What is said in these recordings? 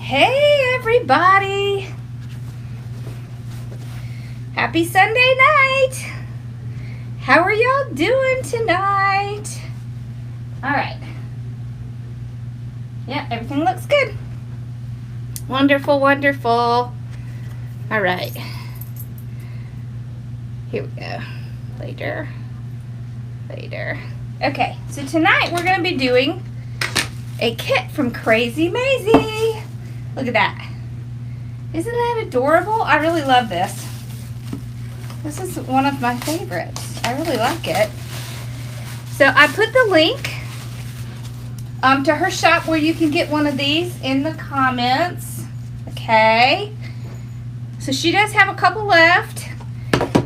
Hey everybody! Happy Sunday night! How are y'all doing tonight? Alright. Yeah, everything looks good. Wonderful, wonderful. Alright. Here we go. Later. Okay, so tonight we're going to be doing a kit from Krazy Mazie. Look at that. Isn't that adorable? I really love this. This is one of my favorites. I really like it. So I put the link to her shop where you can get one of these in the comments. Okay. So she does have a couple left.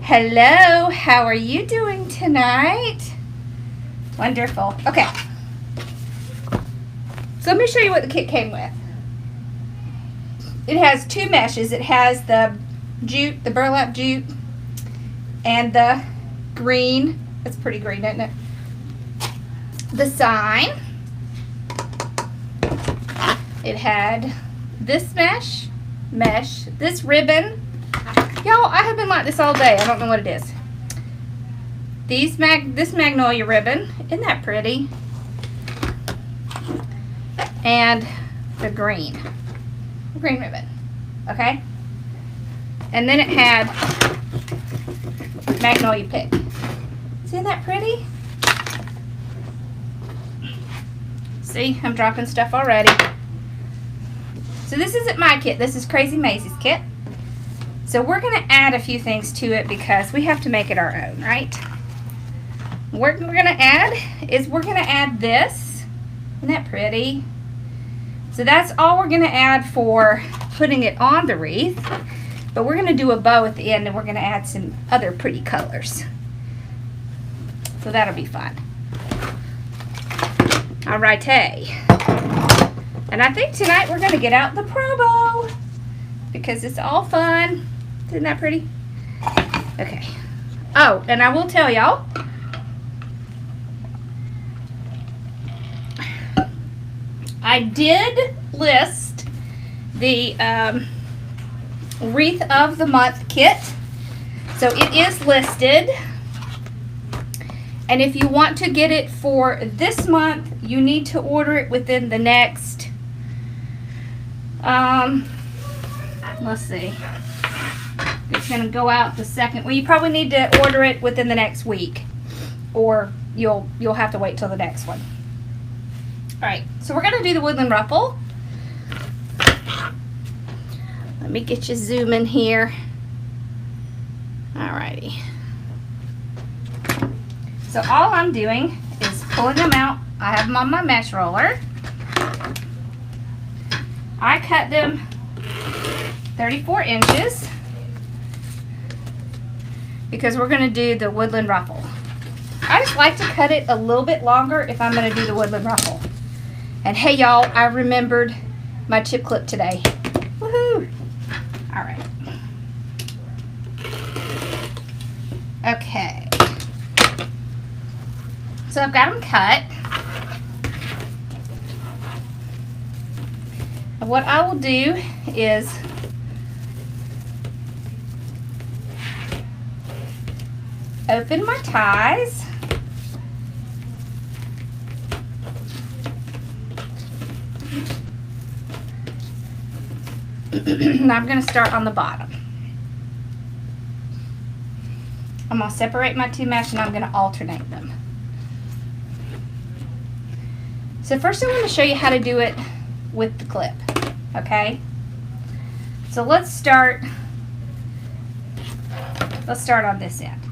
Hello, how are you doing tonight? Wonderful. Okay. So let me show you what the kit came with. It has two meshes. It has the jute, the burlap jute, and the green. It's pretty green, isn't it? The sign. It had this mesh, this ribbon. Y'all, I have been like this all day. I don't know what it is. This Magnolia Ribbon. Isn't that pretty? And the green ribbon. Okay? And then it had Magnolia Pick. Isn't that pretty? See, I'm dropping stuff already. So this isn't my kit. This is Krazy Mazie's kit. So we're going to add a few things to it because we have to make it our own, right? What we're going to add is we're going to add this. Isn't that pretty? So that's all we're going to add for putting it on the wreath. But we're going to do a bow at the end and we're going to add some other pretty colors. So that'll be fun. Alrighty. And I think tonight we're going to get out the pro bow because it's all fun. Isn't that pretty? Okay. Oh, and I will tell y'all, I did list the Wreath of the Month kit. So it is listed. And if you want to get it for this month, you need to order it within the next, let's see. It's going to go out the second. Well, you probably need to order it within the next week. Or you'll have to wait till the next one. Alright, so we're going to do the Woodland Ruffle. Let me get you zooming here. Alrighty. So all I'm doing is pulling them out. I have them on my mesh roller. I cut them 34 inches because we're going to do the Woodland Ruffle. I just like to cut it a little bit longer if I'm going to do the Woodland Ruffle. And hey y'all, I remembered my chip clip today. Woohoo! Alright. Okay. So I've got them cut. And what I will do is open my ties. And I'm going to start on the bottom. I'm going to separate my two mesh and I'm going to alternate them. So first I want to show you how to do it with the clip. Okay? So let's start on this end.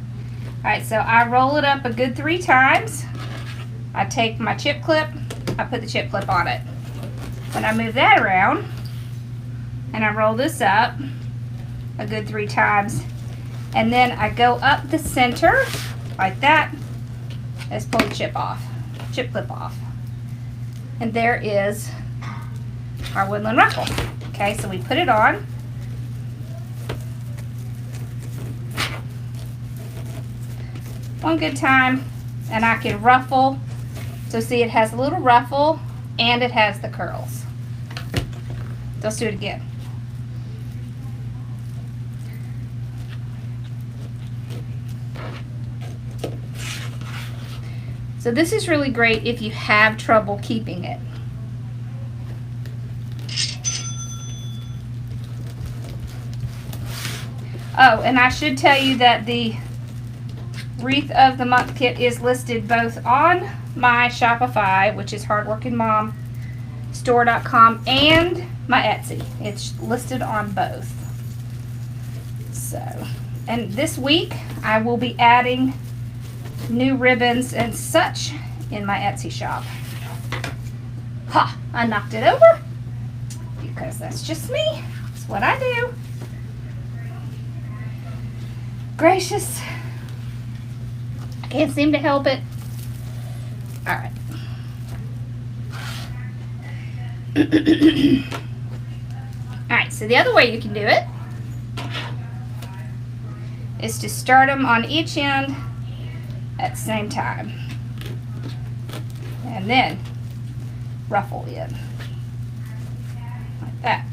Alright, so I roll it up a good 3 times. I take my chip clip, I put the chip clip on it. Then I move that around and I roll this up a good 3 times. And then I go up the center like that. Let's pull the chip clip off. And there is our Woodland Ruffle. Okay, so we put it on. One good time, and I can ruffle. So see, it has a little ruffle and it has the curls. Let's do it again. So this is really great if you have trouble keeping it. Oh, and I should tell you that the Wreath of the Month kit is listed both on my Shopify, which is hardworkingmomstore.com, and my Etsy. It's listed on both. So, and this week I will be adding new ribbons and such in my Etsy shop. Ha! I knocked it over because that's just me. That's what I do. Gracious. I can't seem to help it. Alright. Alright, so the other way you can do it is to start them on each end at the same time. And then ruffle in. Like that.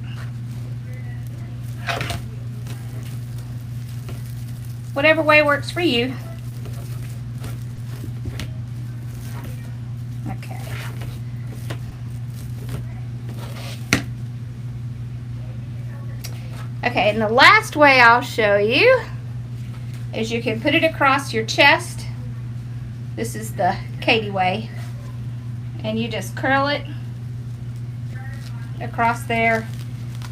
Whatever way works for you. Okay. Okay, and the last way I'll show you is you can put it across your chest. This is the Katie way. And you just curl it across there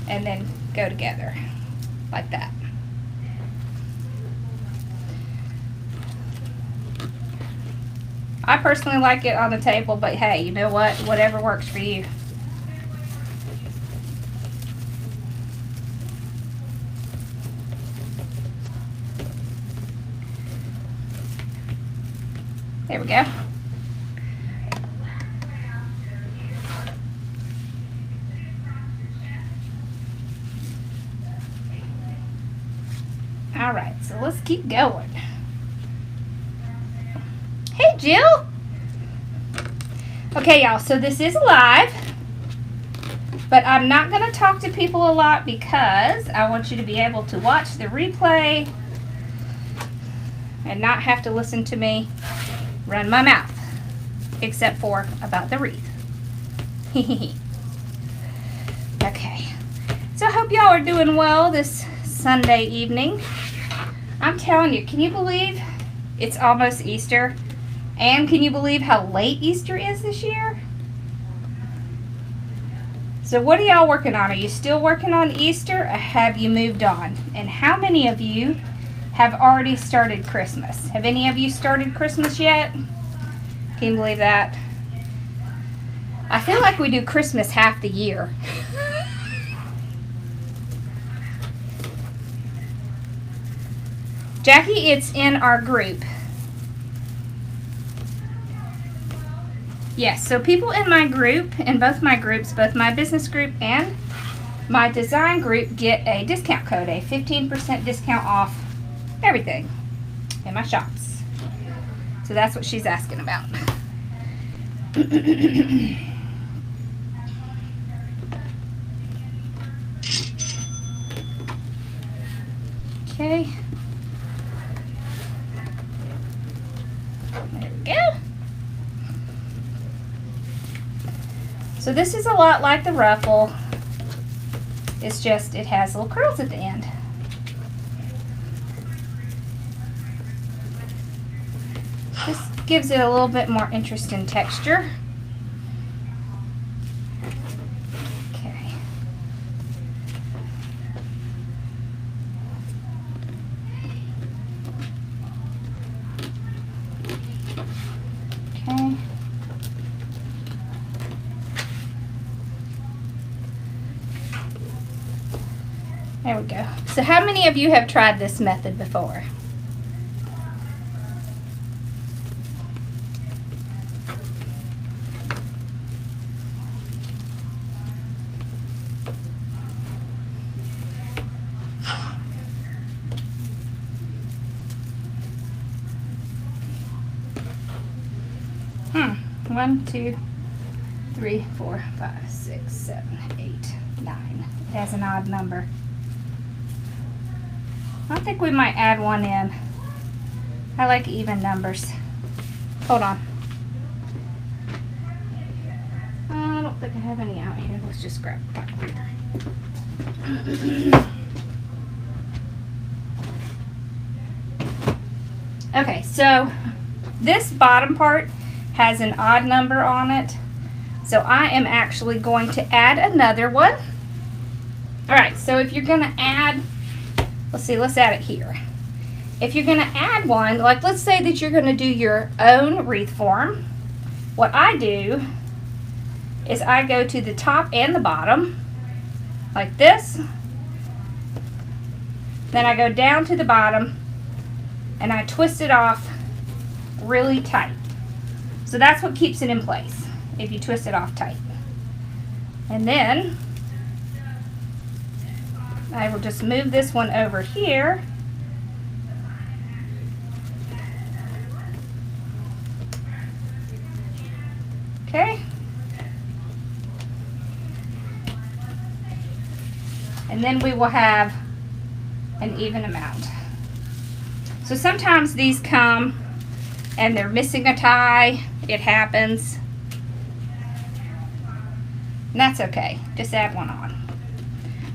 and then go together like that. I personally like it on the table, but hey, you know what? Whatever works for you. There we go. All right, so let's keep going. Hey, Jill. Okay, y'all, so this is live, but I'm not going to talk to people a lot because I want you to be able to watch the replay and not have to listen to me run my mouth, except for about the wreath. Okay, so I hope y'all are doing well this Sunday evening. I'm telling you, can you believe it's almost Easter? And can you believe how late Easter is this year? So what are y'all working on? Are you still working on Easter, or have you moved on? And how many of you have already started Christmas? Have any of you started Christmas yet? Can you believe that? I feel like we do Christmas half the year. Jackie, it's in our group. Yes, so people in my group, in both my groups, both my business group and my design group, get a discount code, a 15% discount off everything in my shops. So that's what she's asking about. Okay. There we go. So this is a lot like the ruffle. It's just it has little curls at the end. This gives it a little bit more interest in texture. Okay. Okay. There we go. So how many of you have tried this method before? One, two, 3, 4, 5, 6, 7, 8, 9. It has an odd number. I think we might add one in. I like even numbers. Hold on. I don't think I have any out here. Let's just grab a couple. Okay, so this bottom part has an odd number on it. So I am actually going to add another one. Alright, so if you're going to add, let's add it here. If you're going to add one, like let's say that you're going to do your own wreath form, what I do is I go to the top and the bottom, like this. Then I go down to the bottom and I twist it off really tight. So that's what keeps it in place, if you twist it off tight. And then I will just move this one over here. Okay. And then we will have an even amount. So sometimes these come and they're missing a tie. It happens. And that's okay. Just add one on.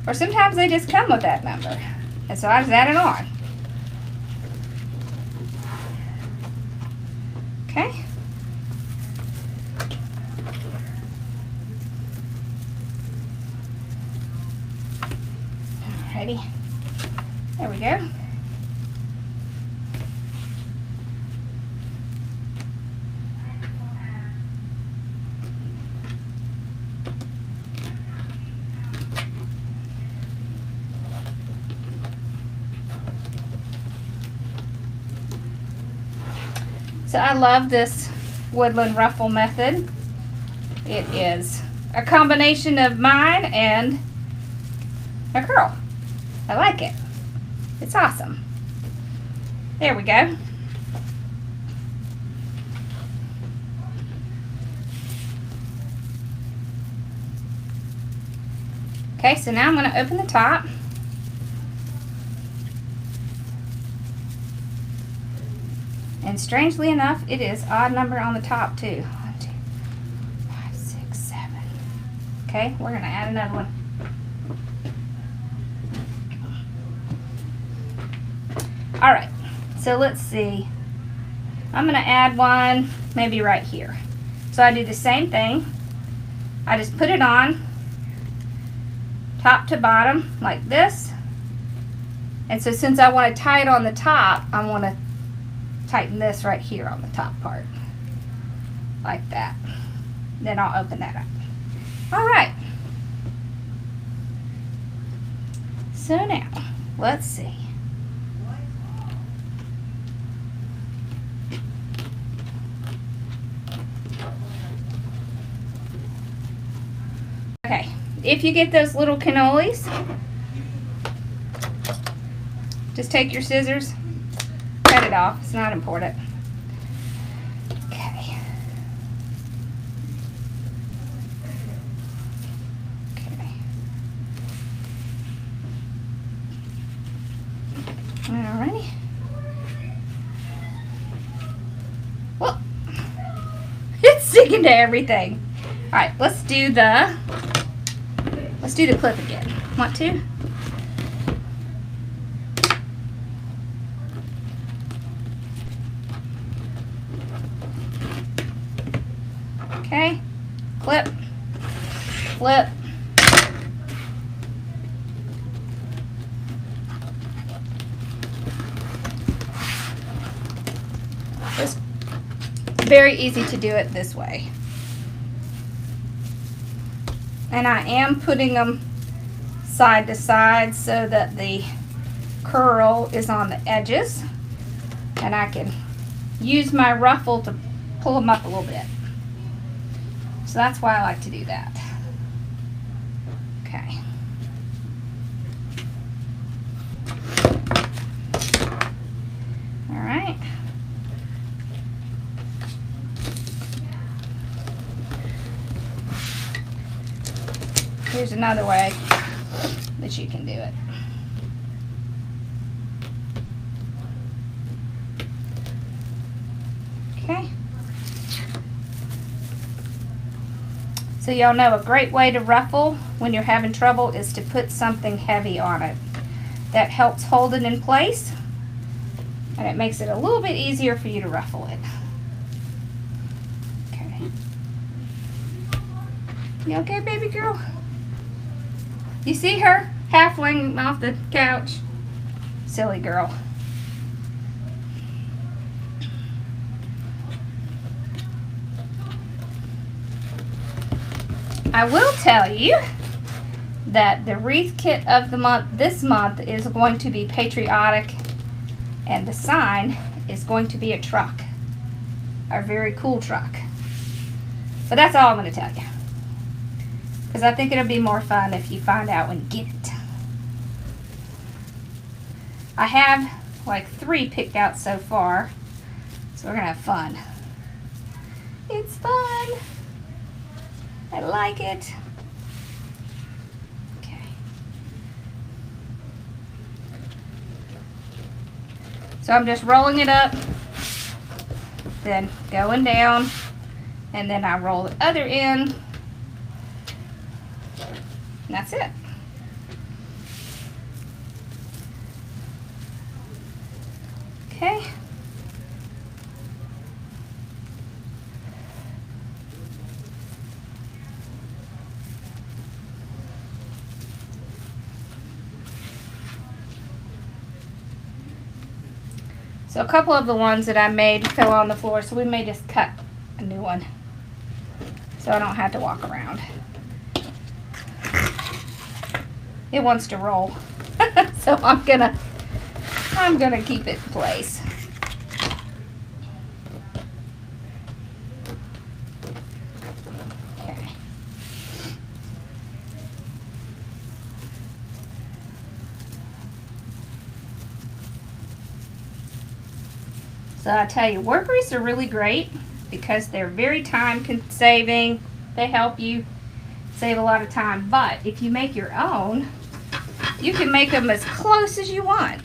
Or sometimes they just come with that number. And so I just add it on. Okay. Alrighty. There we go. So I love this Woodland Ruffle method. It is a combination of mine and a curl. I like it. It's awesome. There we go. Okay, so now I'm going to open the top. And strangely enough, it is odd number on the top too. 1, 2, 5, 6, 7. Okay, we're going to add another one. Alright, so let's see. I'm going to add one maybe right here. So I do the same thing. I just put it on top to bottom like this. And so since I want to tie it on the top, I want to tighten this right here on the top part. Like that. Then I'll open that up. Alright. So now, let's see. Okay, if you get those little cannolis, just take your scissors, cut it off. It's not important. Okay. Okay. Alrighty. Well, it's sticking to everything. Alright, let's do the clip again. Want to? Okay, clip, flip. It's very easy to do it this way. And I am putting them side to side so that the curl is on the edges. And I can use my ruffle to pull them up a little bit. So that's why I like to do that. Okay. All right. Here's another way. but you can do it. Okay. So y'all know a great way to ruffle when you're having trouble is to put something heavy on it. That helps hold it in place, and it makes it a little bit easier for you to ruffle it. Okay. You okay, baby girl? You see her halfling off the couch? Silly girl. I will tell you that the wreath kit of the month this month is going to be patriotic, and the sign is going to be a truck, a very cool truck. But that's all I'm going to tell you, because I think it'll be more fun if you find out when you get it. I have like 3 picked out so far, so we're going to have fun. It's fun. I like it. Okay. So I'm just rolling it up, then going down, and then I roll the other end. And that's it. Okay. So a couple of the ones that I made fell on the floor, so we may just cut a new one so I don't have to walk around. It wants to roll, so I'm gonna keep it in place. Okay. So I tell you, work wreaths are really great because they're very time saving. They help you save a lot of time. But if you make your own, you can make them as close as you want.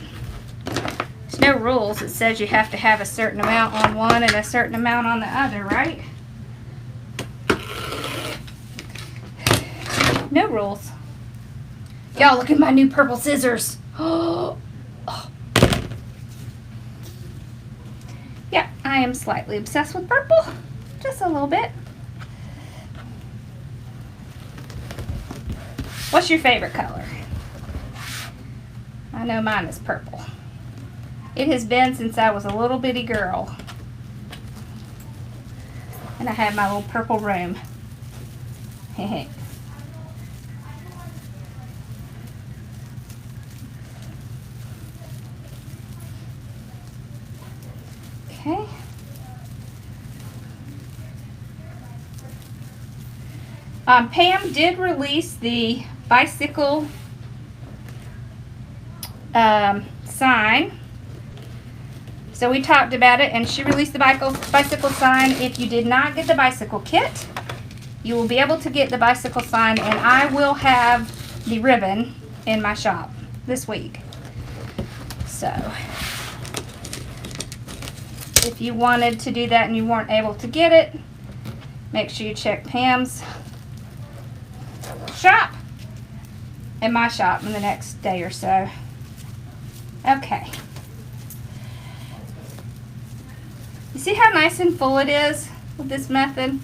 There's no rules that says you have to have a certain amount on one and a certain amount on the other, right? No rules. Y'all, look at my new purple scissors. Oh. Yeah, I am slightly obsessed with purple. Just a little bit. What's your favorite color? I know mine is purple. It has been since I was a little bitty girl. And I had my little purple room. Hehe. Okay. Pam did release the bicycle sign. So we talked about it, and she released the bicycle sign. If you did not get the bicycle kit, you will be able to get the bicycle sign, and I will have the ribbon in my shop this week. So if you wanted to do that and you weren't able to get it, make sure you check Pam's shop and my shop in the next day or so. Okay. You see how nice and full it is with this method?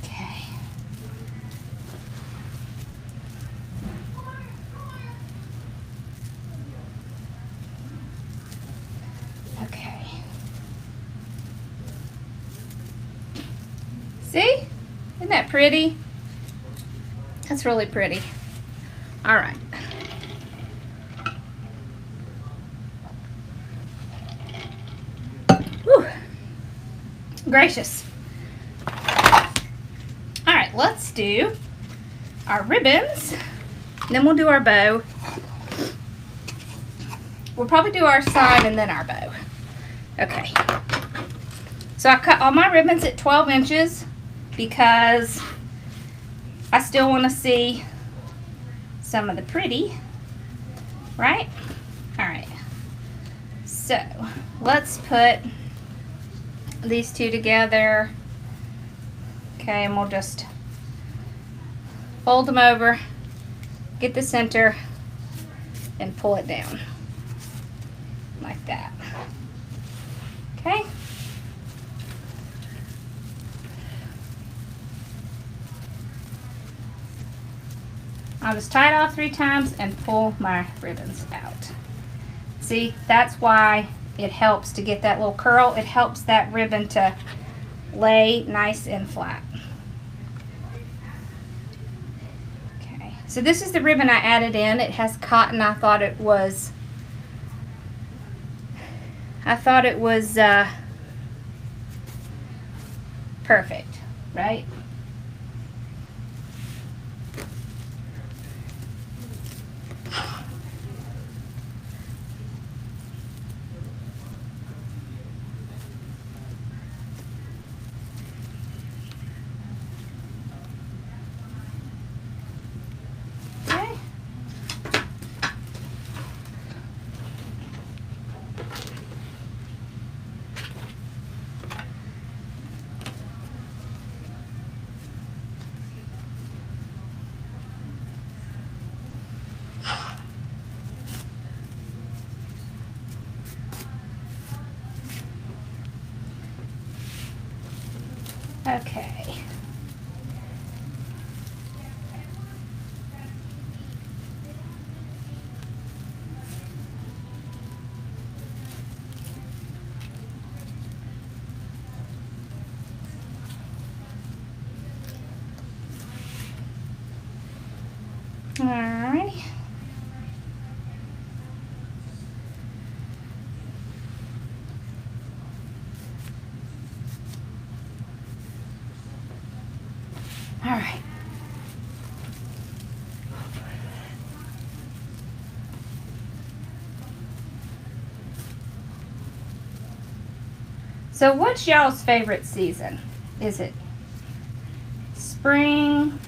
Okay. Okay. See? Isn't that pretty? That's really pretty. All right. Whew. Gracious. All right, let's do our ribbons. Then we'll do our bow. We'll probably do our sign and then our bow. Okay. So I cut all my ribbons at 12 inches because I still want to see some of the pretty, right? All right. So let's put these two together. Okay, and we'll just fold them over, get the center, and pull it down like that. Okay. I'll just tie it off 3 times and pull my ribbons out. See, that's why it helps to get that little curl. It helps that ribbon to lay nice and flat. Okay, so this is the ribbon I added in. It has cotton. I thought it was perfect, right? Okay. Alrighty. All right. So what's y'all's favorite season? Is it spring,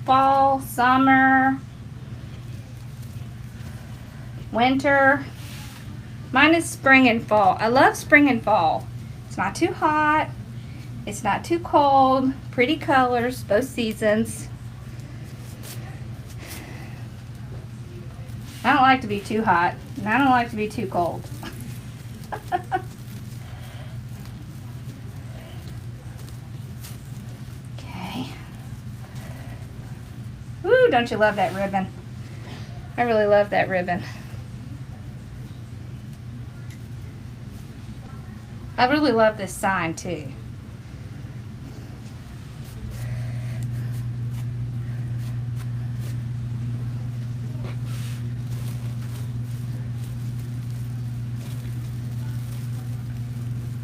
fall, summer, winter? Mine is spring and fall. I love spring and fall. It's not too hot. It's not too cold. Pretty colors, both seasons. I don't like to be too hot, and I don't like to be too cold. Okay. Woo, don't you love that ribbon? I really love that ribbon. I really love this sign too.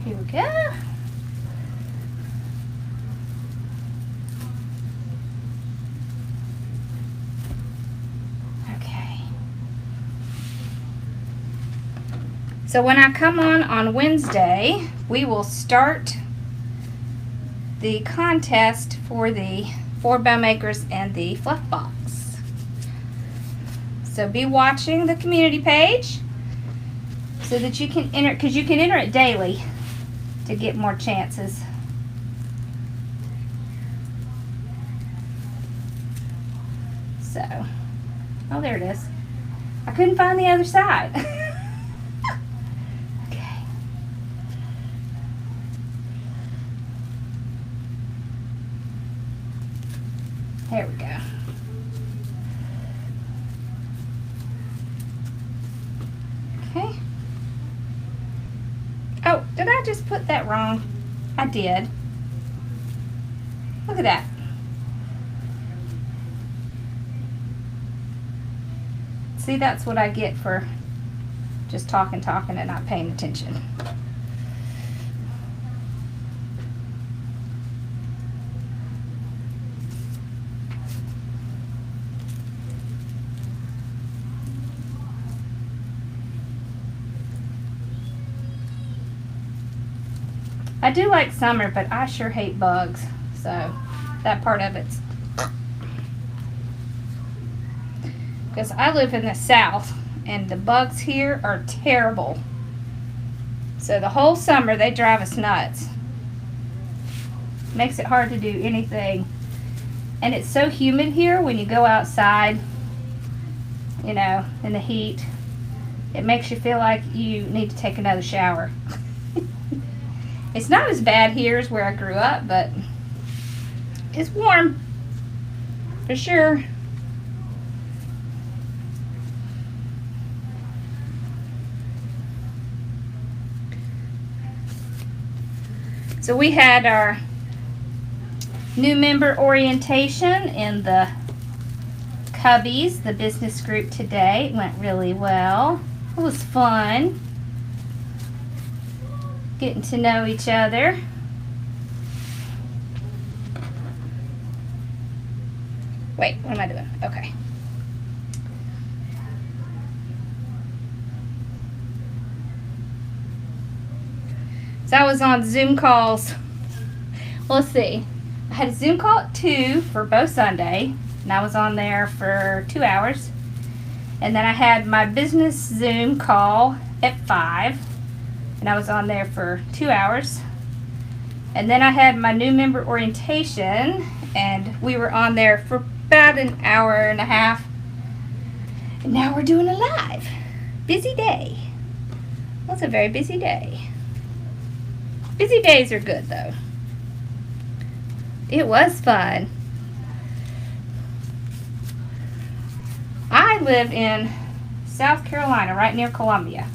Here we go. Okay. So when I come on Wednesday, we will start the contest for the 4 bow makers and the fluff box. So be watching the community page so that you can enter, because you can enter it daily to get more chances. So, oh, there it is. I couldn't find the other side. Okay. There we go. Okay. Oh, did I just put that wrong? I did. Look at that. See, that's what I get for just talking and not paying attention. I do like summer, but I sure hate bugs, so that part of it's because I live in the south and the bugs here are terrible. So the whole summer they drive us nuts. Makes it hard to do anything. And it's so humid here when you go outside, you know, in the heat. It makes you feel like you need to take another shower. It's not as bad here as where I grew up, but it's warm for sure. So we had our new member orientation in the Cubbies, the business group today. It went really well. It was fun getting to know each other. Wait, what am I doing? Okay. So I was on Zoom calls. Well, let's see. I had a Zoom call at 2 for Bow Sunday, and I was on there for 2 hours. And then I had my business Zoom call at 5, and I was on there for 2 hours. And then I had my new member orientation, and we were on there for about an hour and a half. And now we're doing a live. Busy day. Well, it's a very busy day. Busy days are good, though. It was fun. I live in South Carolina, right near Columbia.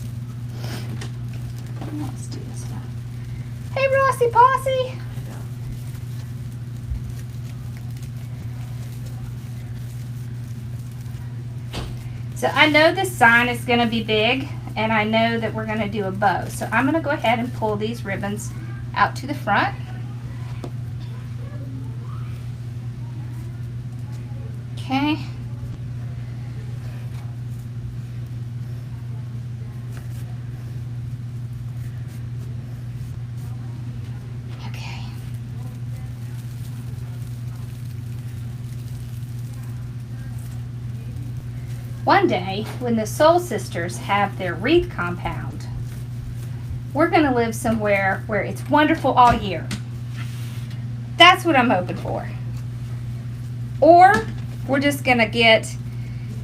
Let's do this now. Hey, Rossi Posse. So I know this sign is going to be big, and I know that we're going to do a bow. So I'm going to go ahead and pull these ribbons out to the front. Okay. Okay. One day, when the Soul Sisters have their Wreath compound, we're going to live somewhere where it's wonderful all year. That's what I'm hoping for. Or we're just going to get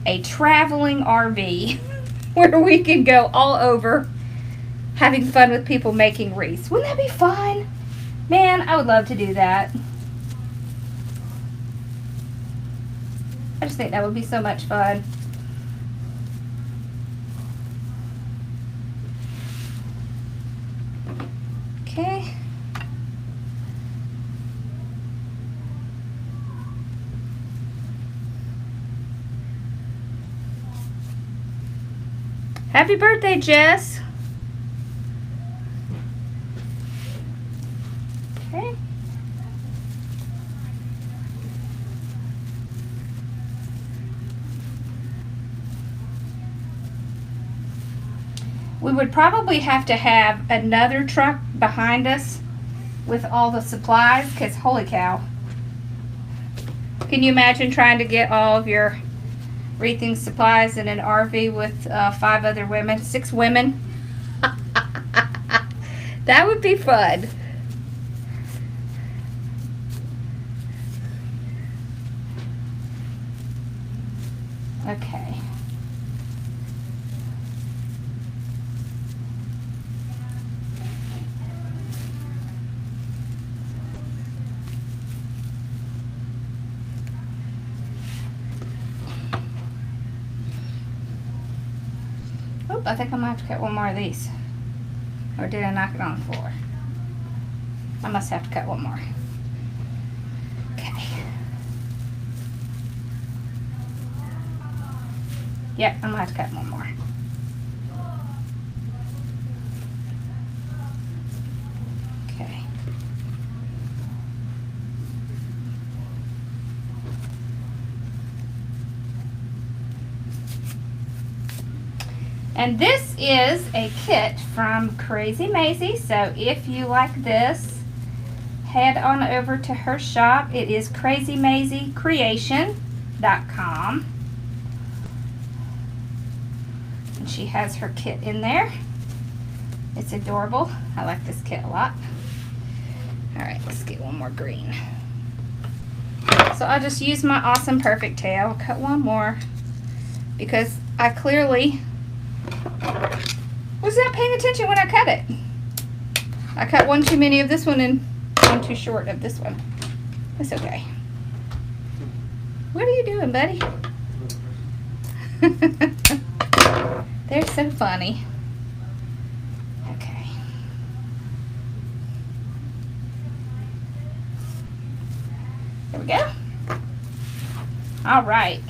a traveling RV where we can go all over having fun with people making wreaths. Wouldn't that be fun? Man, I would love to do that. I just think that would be so much fun. Okay. Happy birthday, Jess. Okay. We would probably have to have another truck behind us with all the supplies, because holy cow. Can you imagine trying to get all of your wreathing supplies in an RV with 5 other women, 6 women? That would be fun. Okay. I think I might have to cut one more of these. Or did I knock it on the floor? I must have to cut one more. Okay. Yep, I might have to cut one more. Okay. And this is a kit from Krazy Mazie. So if you like this, head on over to her shop. It is Krazy Mazie Kreation.com. And she has her kit in there. It's adorable. I like this kit a lot. All right, let's get one more green. So I'll just use my awesome perfect tail, cut one more, because I clearly was not paying attention when I cut it. I cut one too many of this one and one too short of this one. It's okay. What are you doing, buddy? They're so funny. Okay. There we go. All right.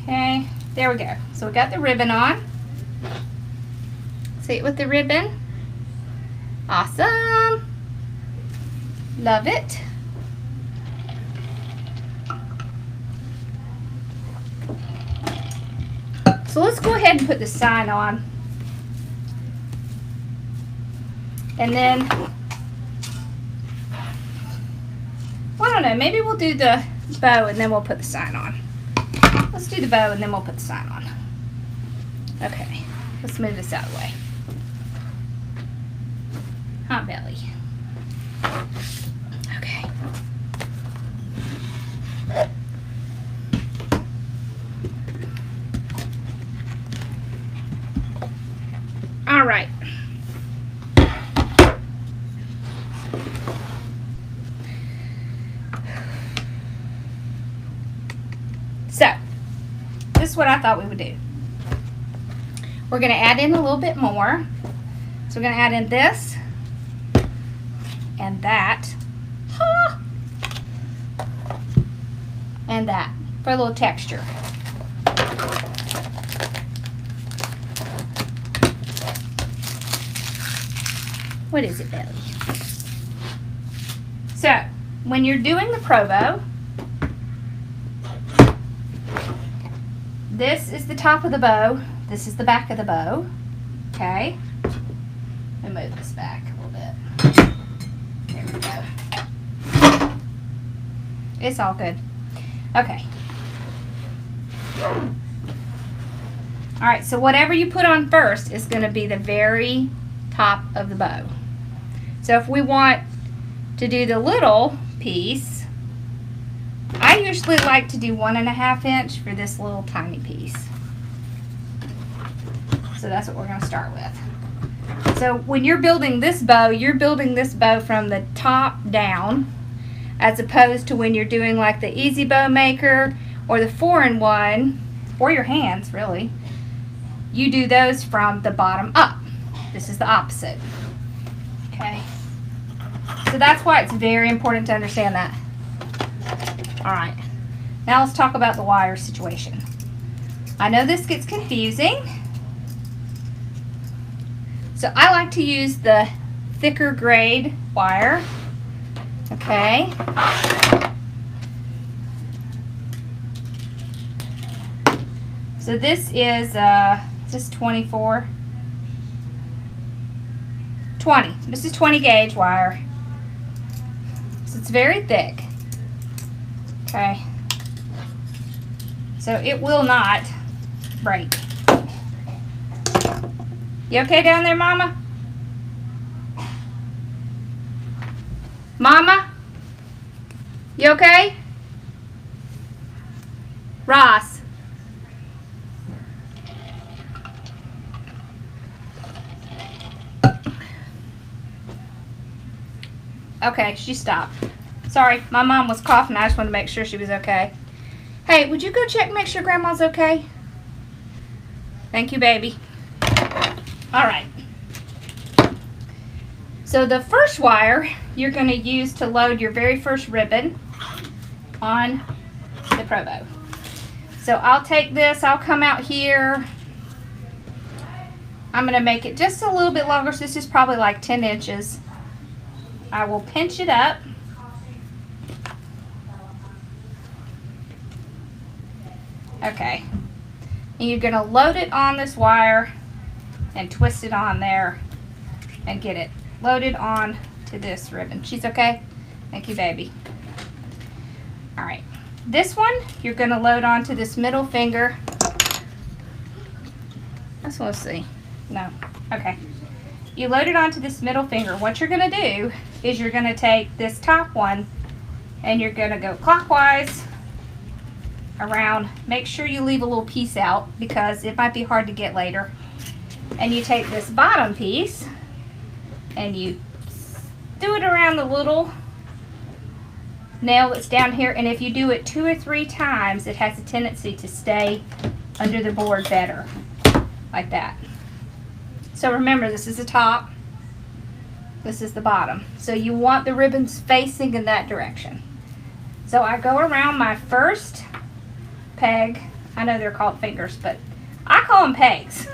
Okay, there we go. So we got the ribbon on. See it with the ribbon? Awesome. Love it. So let's go ahead and put the sign on. And then, well, I don't know, maybe we'll do the bow and then we'll put the sign on. Let's do the bow and then we'll put the sign on. Okay, let's move this out of the way. Hot belly. Okay. All right. So, this is what I thought we would do. We're going to add in a little bit more. So we're going to add in this and that. And that for a little texture. What is it, Belly? So, when you're doing the Provo, this is the top of the bow. This is the back of the bow. Okay. Let me move this back a little bit. There we go. It's all good. Okay. Alright, so whatever you put on first is going to be the very top of the bow. So if we want to do the little piece, I usually like to do 1.5 inch for this little tiny piece. So that's what we're going to start with. So when you're building this bow, you're building this bow from the top down, as opposed to when you're doing like the Easy Bow Maker or the 4-in-1, or your hands really, you do those from the bottom up. This is the opposite. Okay. So that's why it's very important to understand that. Alright, now let's talk about the wire situation. I know this gets confusing, so I like to use the thicker grade wire. Okay. So this is this 24? 20. This is 20 gauge wire. So it's very thick. Okay. So it will not break. You okay down there, Mama? Mama? You okay? Ross? Okay, she stopped. Sorry, my mom was coughing. I just wanted to make sure she was okay. Hey, would you go check, make sure Grandma's okay? Thank you, baby. All right. So the first wire you're going to use to load your very first ribbon on the Provo. So I'll take this, I'll come out here. I'm going to make it just a little bit longer, so this is probably like 10 inches. I will pinch it up. Okay. And you're going to load it on this wire and twist it on there and get it loaded on to this ribbon. She's okay? Thank you, baby. All right, this one you're going to load onto this middle finger. Let's see. No. Okay. You load it onto this middle finger. What you're going to do is you're going to take this top one and you're going to go clockwise around. Make sure you leave a little piece out because it might be hard to get later. And you take this bottom piece and you do it around the little nail that's down here, and if you do it 2 or 3 times, it has a tendency to stay under the board better, like that. So remember, this is the top, this is the bottom. So you want the ribbons facing in that direction. So I go around my first peg. I know they're called fingers, but I call them pegs.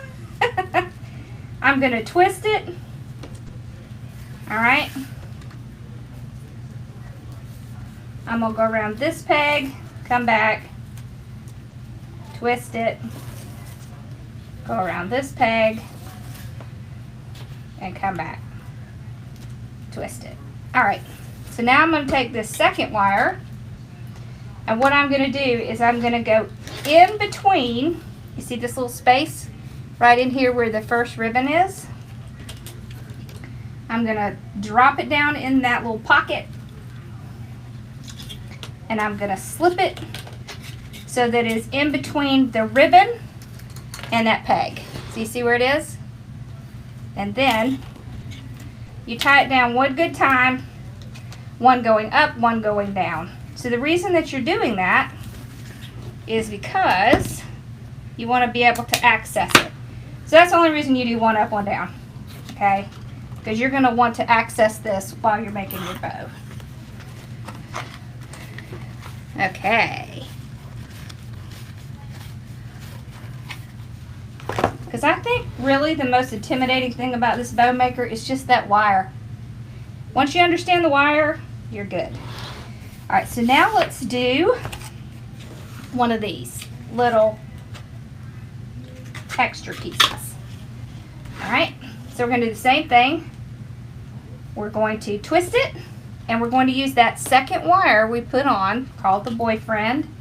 I'm going to twist it. All right. I'm going to go around this peg, come back, twist it, go around this peg, and come back, twist it. All right, so now I'm going to take this second wire, and what I'm going to do is I'm going to go in between, you see this little space right in here where the first ribbon is? I'm going to drop it down in that little pocket, and I'm going to slip it so that it's in between the ribbon and that peg. So you see where it is? And then you tie it down one good time, one going up, one going down. So the reason that you're doing that is because you want to be able to access it. So that's the only reason you do one up, one down, okay? Because you're going to want to access this while you're making your bow. Okay. Because I think really the most intimidating thing about this bow maker is just that wire. Once you understand the wire, you're good. Alright, so now let's do one of these little extra pieces. Alright, so we're going to do the same thing. We're going to twist it, and we're going to use that second wire we put on, called the boyfriend,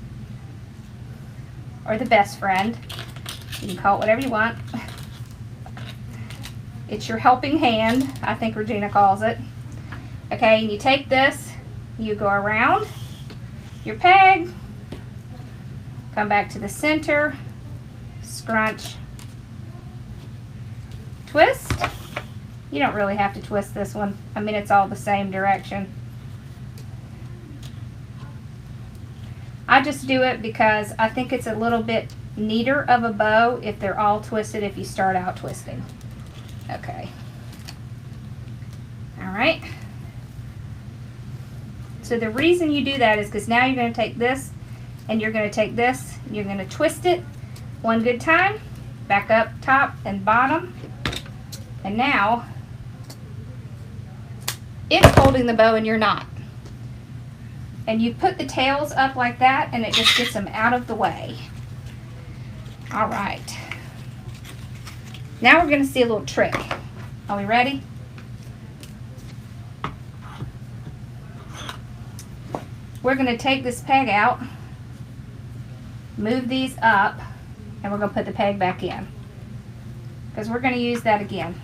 or the best friend. You can call it whatever you want. It's your helping hand, I think Regina calls it. Okay, and you take this, you go around your peg, come back to the center, scrunch, twist. You don't really have to twist this one. I mean, it's all the same direction. I just do it because I think it's a little bit neater of a bow if they're all twisted if you start out twisting. Okay. Alright. So the reason you do that is because now you're going to take this and you're going to take this and you're going to twist it one good time, back up top and bottom, and now it's holding the bow and you're not. And you put the tails up like that and it just gets them out of the way. Alright. Now we're going to see a little trick. Are we ready? We're going to take this peg out, move these up, and we're going to put the peg back in. Because we're going to use that again.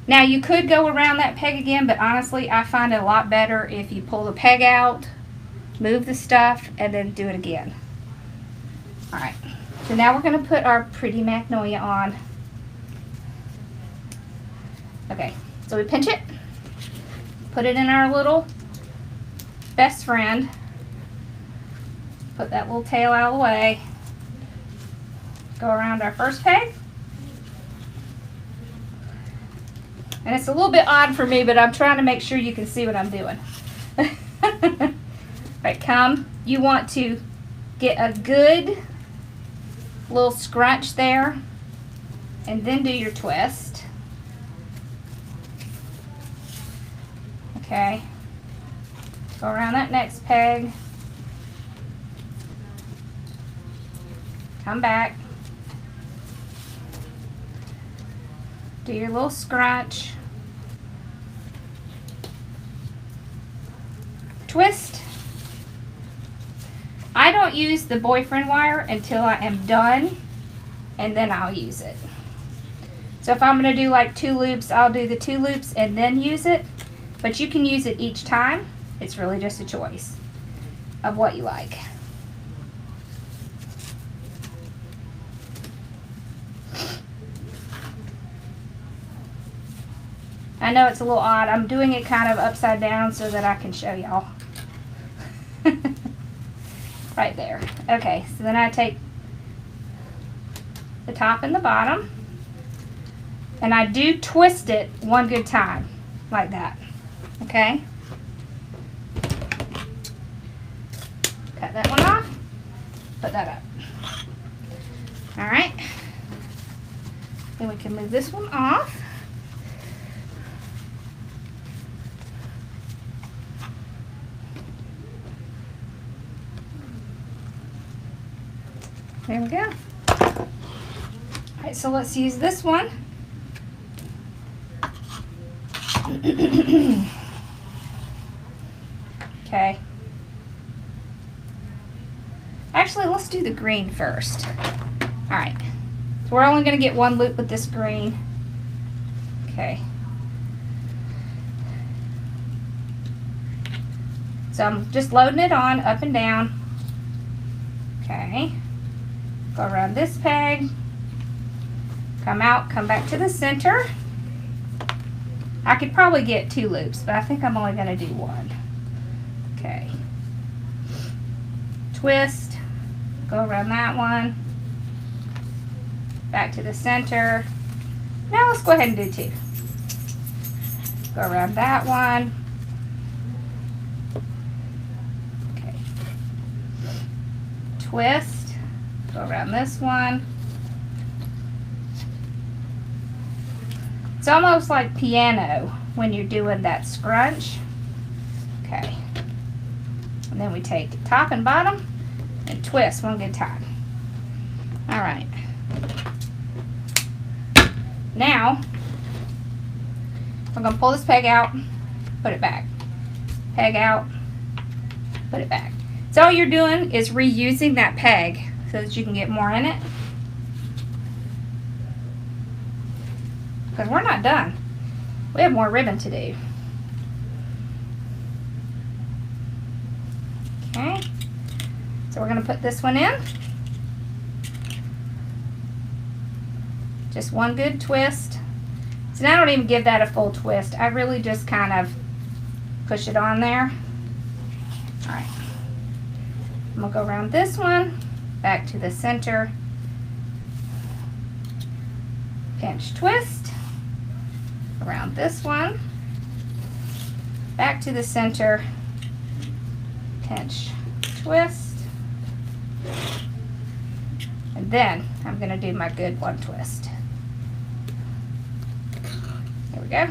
Now you could go around that peg again, but honestly I find it a lot better if you pull the peg out, move the stuff, and then do it again. Alright, so now we're going to put our pretty magnolia on. Okay, so we pinch it, put it in our little best friend, put that little tail out of the way, go around our first peg. And it's a little bit odd for me, but I'm trying to make sure you can see what I'm doing. Right, come. You want to get a good little scrunch there, and then do your twist. Okay. Go around that next peg. Come back. Do your little scrunch. Twist. don't use the boyfriend wire until I am done, and then I'll use it. So if I'm going to do like 2 loops, I'll do the 2 loops and then use it. But you can use it each time. It's really just a choice of what you like. I know it's a little odd. I'm doing it kind of upside down so that I can show y'all. Right there. Okay, so then I take the top and the bottom, and I do twist it one good time, like that. Okay? Cut that one off. Put that up. Alright. Then we can move this one off. There we go. Alright, so let's use this one. Okay. Actually, let's do the green first. Alright. So we're only going to get 1 loop with this green. Okay. So I'm just loading it on, up and down. Okay. Go around this peg. Come out, come back to the center. I could probably get 2 loops, but I think I'm only going to do 1. Okay. Twist. Go around that one. Back to the center. Now let's go ahead and do 2. Go around that one. Okay. Twist. Go around this one. It's almost like piano when you're doing that scrunch. Okay. And then we take top and bottom and twist one good time. Alright. Now, I'm going to pull this peg out, put it back. Peg out, put it back. So all you're doing is reusing that peg so that you can get more in it. Because we're not done. We have more ribbon to do. Okay. So we're going to put this one in. Just one good twist. So now I don't even give that a full twist. I really just kind of push it on there. Alright. I'm going to go around this one. Back to the center, pinch twist, around this one, back to the center, pinch twist, and then I'm going to do my good 1 twist. There we go.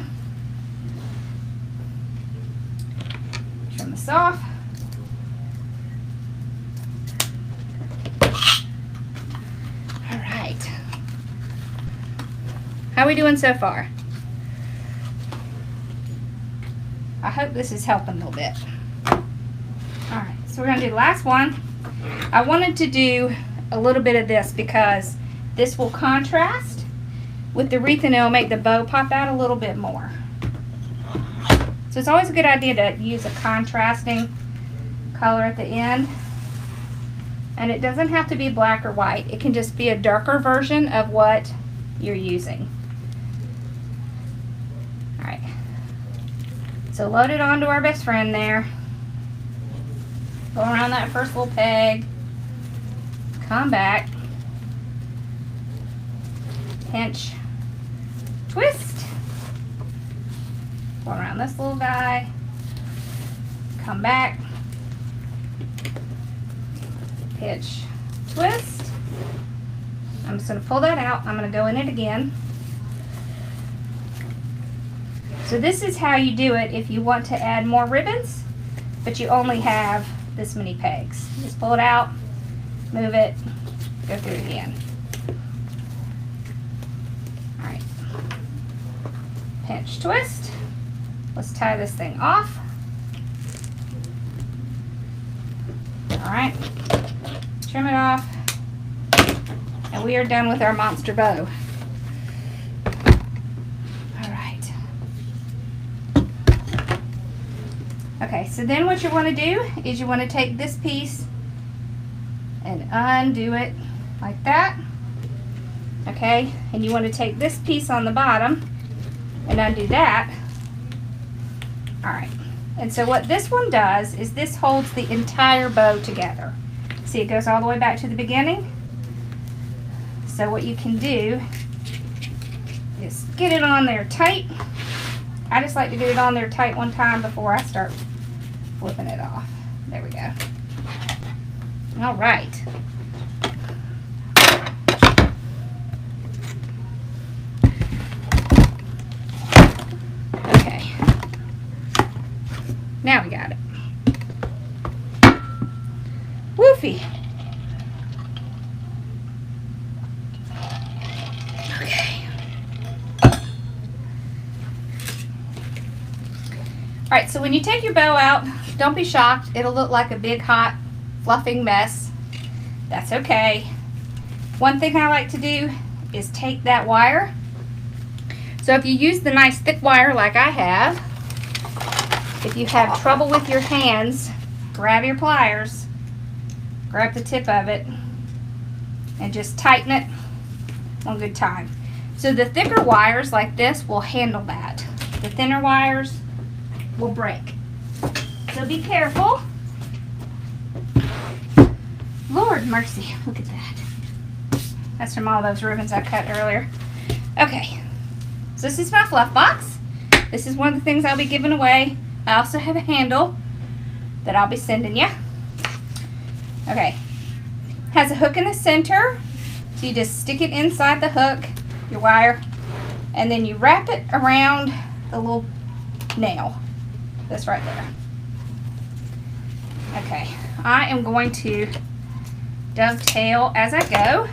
Trim this off. How are we doing so far? I hope this is helping a little bit. Alright, so we're going to do the last one. I wanted to do a little bit of this because this will contrast with the wreath and it'll make the bow pop out a little bit more. So it's always a good idea to use a contrasting color at the end. And it doesn't have to be black or white. It can just be a darker version of what you're using. Alright, so load it onto our best friend there. Go around that first little peg. Come back. Pinch. Twist. Go around this little guy. Come back. Pinch. Twist. I'm just going to pull that out. I'm going to go in it again. So this is how you do it if you want to add more ribbons, but you only have this many pegs. Just pull it out, move it, go through it again. Alright. Pinch, twist. Let's tie this thing off. Alright. trim it off. And we are done with our monster bow. All right. Okay, so then what you want to do is you want to take this piece and undo it like that. Okay, and you want to take this piece on the bottom and undo that. All right, and so what this one does is this holds the entire bow together. See, it goes all the way back to the beginning. So what you can do is get it on there tight. I just like to get it on there tight one time before I start flipping it off. There we go. All right. Okay. Now we got it. Woofy. Alright, so when you take your bow out, don't be shocked. It'll look like a big, hot, fluffing mess. That's okay. One thing I like to do is take that wire. So if you use the nice thick wire like I have, if you have trouble with your hands, grab your pliers, grab the tip of it, and just tighten it one good time. So the thicker wires like this will handle that. The thinner wires will break. So be careful. Lord mercy, look at that. That's from all those ribbons I cut earlier. Okay, so this is my fluff box. This is one of the things I'll be giving away. I also have a handle that I'll be sending you. Okay, has a hook in the center. So you just stick it inside the hook, your wire, and then you wrap it around the little nail. That's right there. Okay, I am going to dovetail as I go.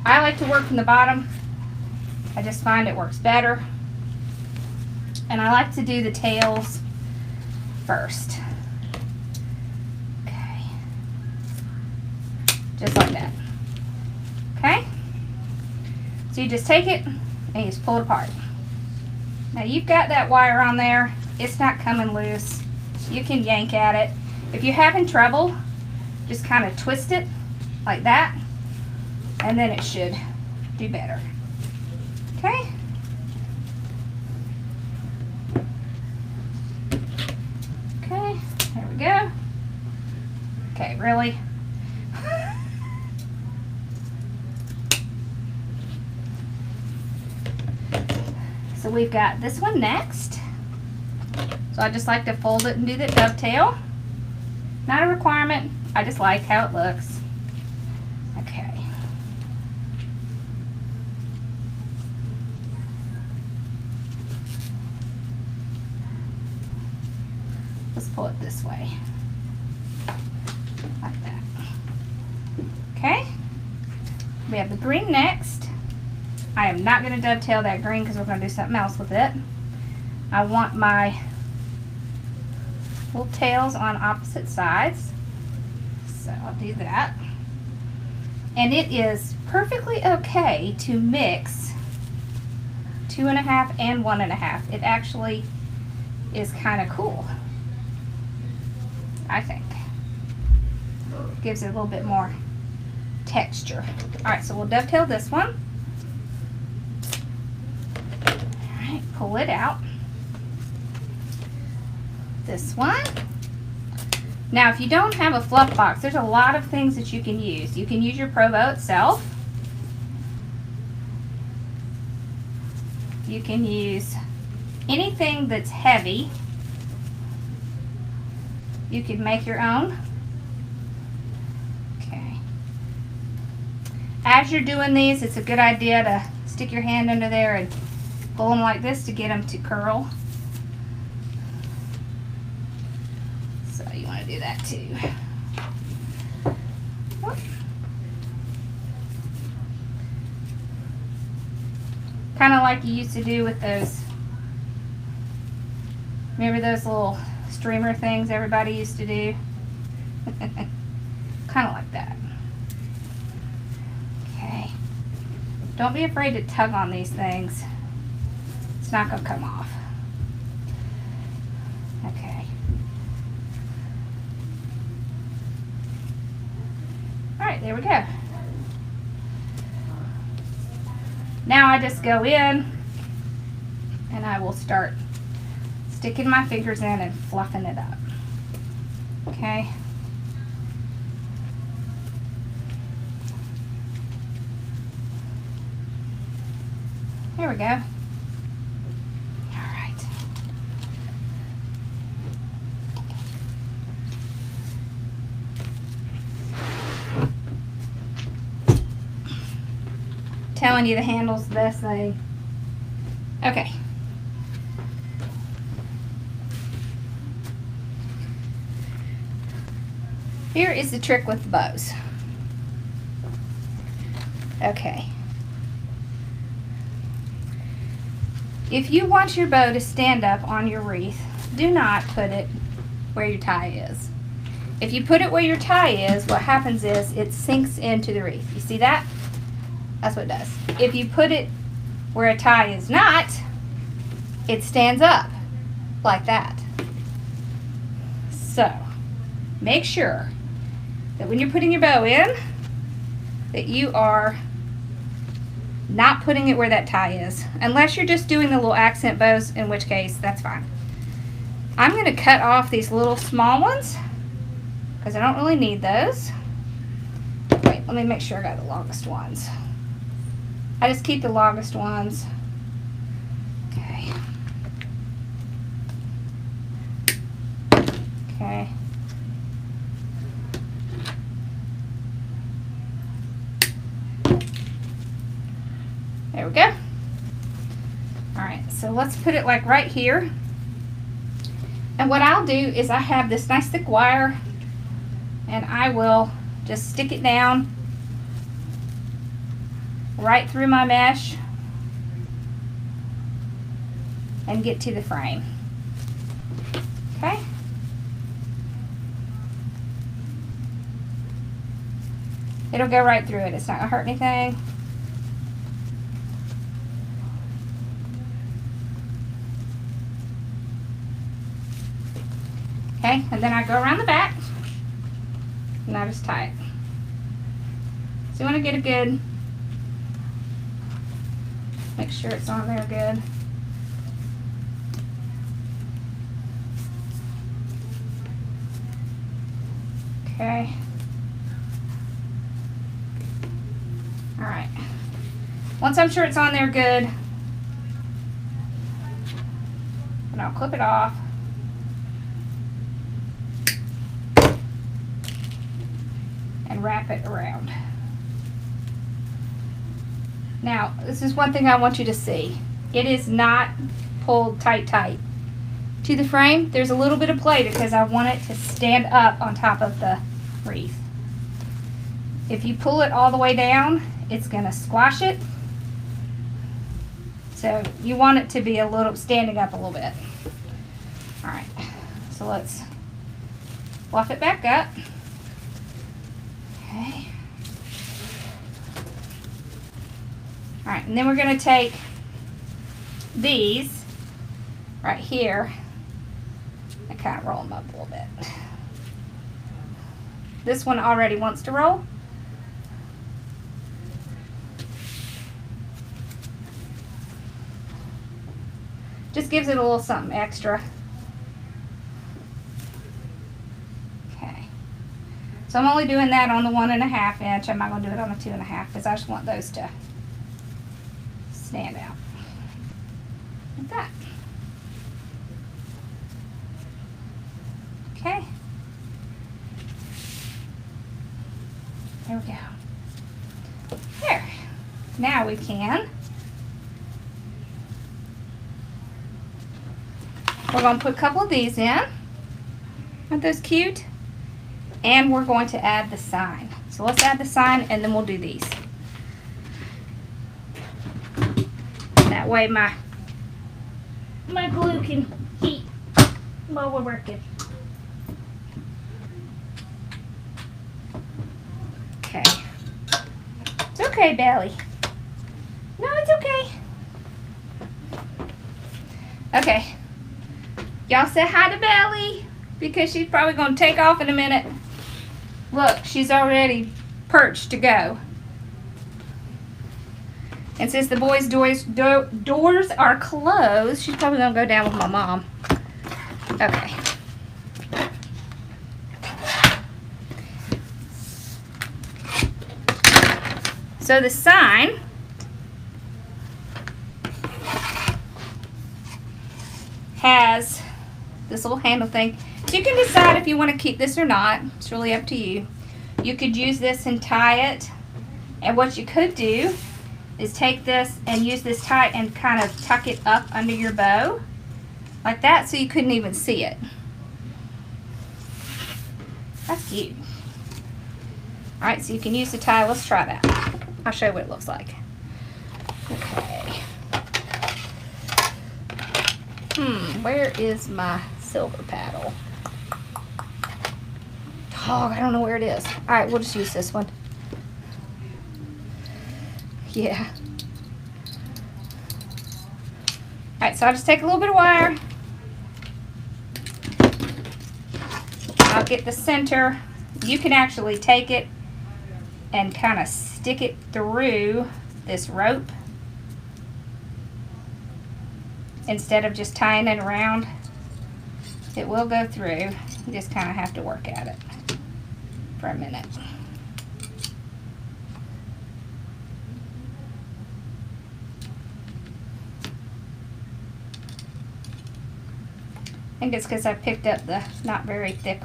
I like to work from the bottom. I just find it works better. And I like to do the tails first. Okay. Just like that. Okay? So you just take it and you just pull it apart. Now you've got that wire on there. It's not coming loose. You can yank at it. If you're having trouble, just kind of twist it like that, and then it should do better. Okay? Okay, there we go. Okay, really? So we've got this one next. So I just like to fold it and do the dovetail. Not a requirement, I just like how it looks. Okay. Let's pull it this way. Like that. Okay. We have the green next. I am not going to dovetail that green because we're going to do something else with it. I want my little tails on opposite sides. So I'll do that. And it is perfectly okay to mix 2.5 and 1.5. It actually is kind of cool, I think. Gives it a little bit more texture. Alright, so we'll dovetail this one. Alright, pull it out. This one. Now if you don't have a fluff box, there's a lot of things that you can use. You can use your Provo itself. You can use anything that's heavy. You can make your own. Okay. As you're doing these, it's a good idea to stick your hand under there and pull them like this to get them to curl. So you want to do that too. Kind of like you used to do with those, remember those little streamer things everybody used to do? kind of like that. Okay. Don't be afraid to tug on these things. It's not going to come off. Okay. All right, there we go. Now I just go in and I will start sticking my fingers in and fluffing it up. Okay. There we go. All right. Telling you the handle's the best thing. Okay. Here is the trick with the bows. Okay. If you want your bow to stand up on your wreath, do not put it where your tie is. If you put it where your tie is, what happens is it sinks into the wreath. You see that? That's what it does. If you put it where a tie is not, it stands up like that. So, make sure that when you're putting your bow in, that you are not putting it where that tie is. Unless you're just doing the little accent bows, in which case, that's fine. I'm going to cut off these little small ones, because I don't really need those. Wait, let me make sure I got the longest ones. I just keep the longest ones. Okay. Okay. There we go. Alright, so let's put it like right here. And what I'll do is I have this nice thick wire and I will just stick it down right through my mesh and get to the frame. Okay? It'll go right through it. It's not going to hurt anything. Okay, and then I go around the back and I just tie it. So you want to get a good, make sure it's on there good. Okay. All right. Once I'm sure it's on there good, and I'll clip it off. And wrap it around. Now, this is one thing I want you to see. It is not pulled tight to the frame. There's a little bit of play because I want it to stand up on top of the wreath. If you pull it all the way down, it's going to squash it. So you want it to be a little standing up a little bit. All right, so let's fluff it back up. Okay. All right, and then we're going to take these right here and kind of roll them up a little bit. This one already wants to roll. Just gives it a little something extra. Okay. So I'm only doing that on the 1.5 inch. I'm not going to do it on the 2.5 because I just want those to stand out. Like that. Okay. There we go. There. Now we can. We're going to put a couple of these in. Aren't those cute? And we're going to add the sign. So let's add the sign and then we'll do these. That way my glue can heat while we're working. okay, Belly. No, it's okay. Okay. Y'all say hi to Belly because she's probably going to take off in a minute. Look, she's already perched to go. And since the boys' doors are closed, she's probably going to go down with my mom. Okay. So the sign has this little handle thing. So you can decide if you want to keep this or not. It's really up to you. You could use this and tie it. And what you could do is take this and use this tie and kind of tuck it up under your bow. Like that, so you couldn't even see it. That's cute. Alright, so you can use the tie. Let's try that. I'll show you what it looks like. Okay. Where is my silver paddle? Dog, I don't know where it is. Alright, we'll just use this one. Yeah. Alright, so I'll just take a little bit of wire. I'll get the center. You can actually take it and kind of stick it through this rope instead of just tying it around. It will go through. You just kind of have to work at it for a minute. I think it's because I picked up the not very thick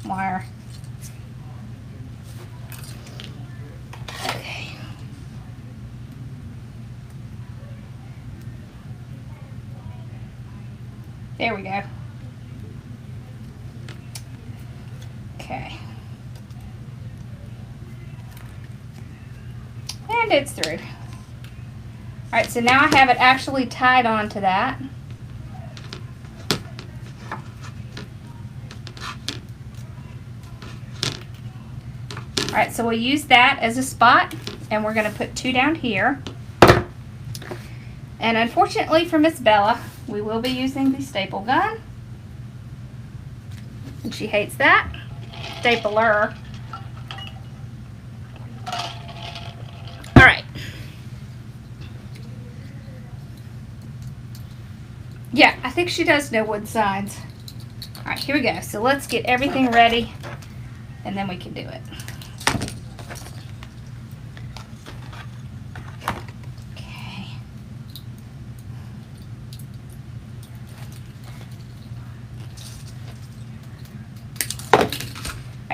wire. Okay. There we go. Okay. And it's through. Alright, so now I have it actually tied onto that. Alright, so we'll use that as a spot, and we're going to put 2 down here. And unfortunately for Miss Bella, we will be using the staple gun. And she hates that. Stapler. Alright. Yeah, I think she does know wood signs. Alright, here we go. So let's get everything ready, and then we can do it.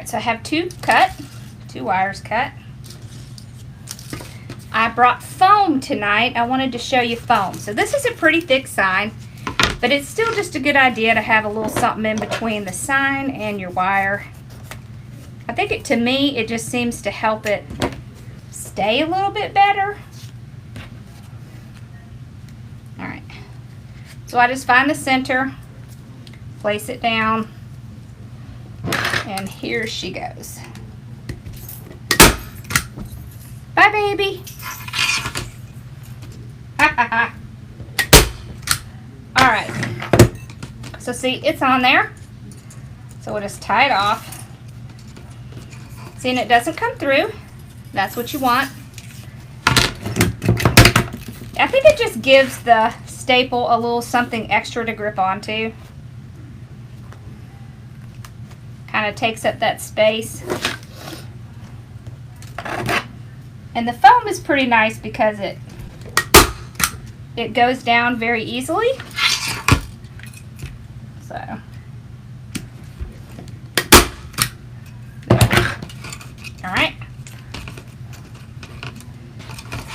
So I have 2 wires cut. I brought foam tonight. I wanted to show you foam. So this is a pretty thick sign, but it's still just a good idea to have a little something in between the sign and your wire. I think to me, it just seems to help it stay a little bit better. All right. So I just find the center, place it down, and here she goes. Bye, baby. Ha ha ha. All right. So see, it's on there. So we'll just tie it off. See, and it doesn't come through. That's what you want. I think it just gives the staple a little something extra to grip onto. Kind of takes up that space. And the foam is pretty nice because it goes down very easily. So all right.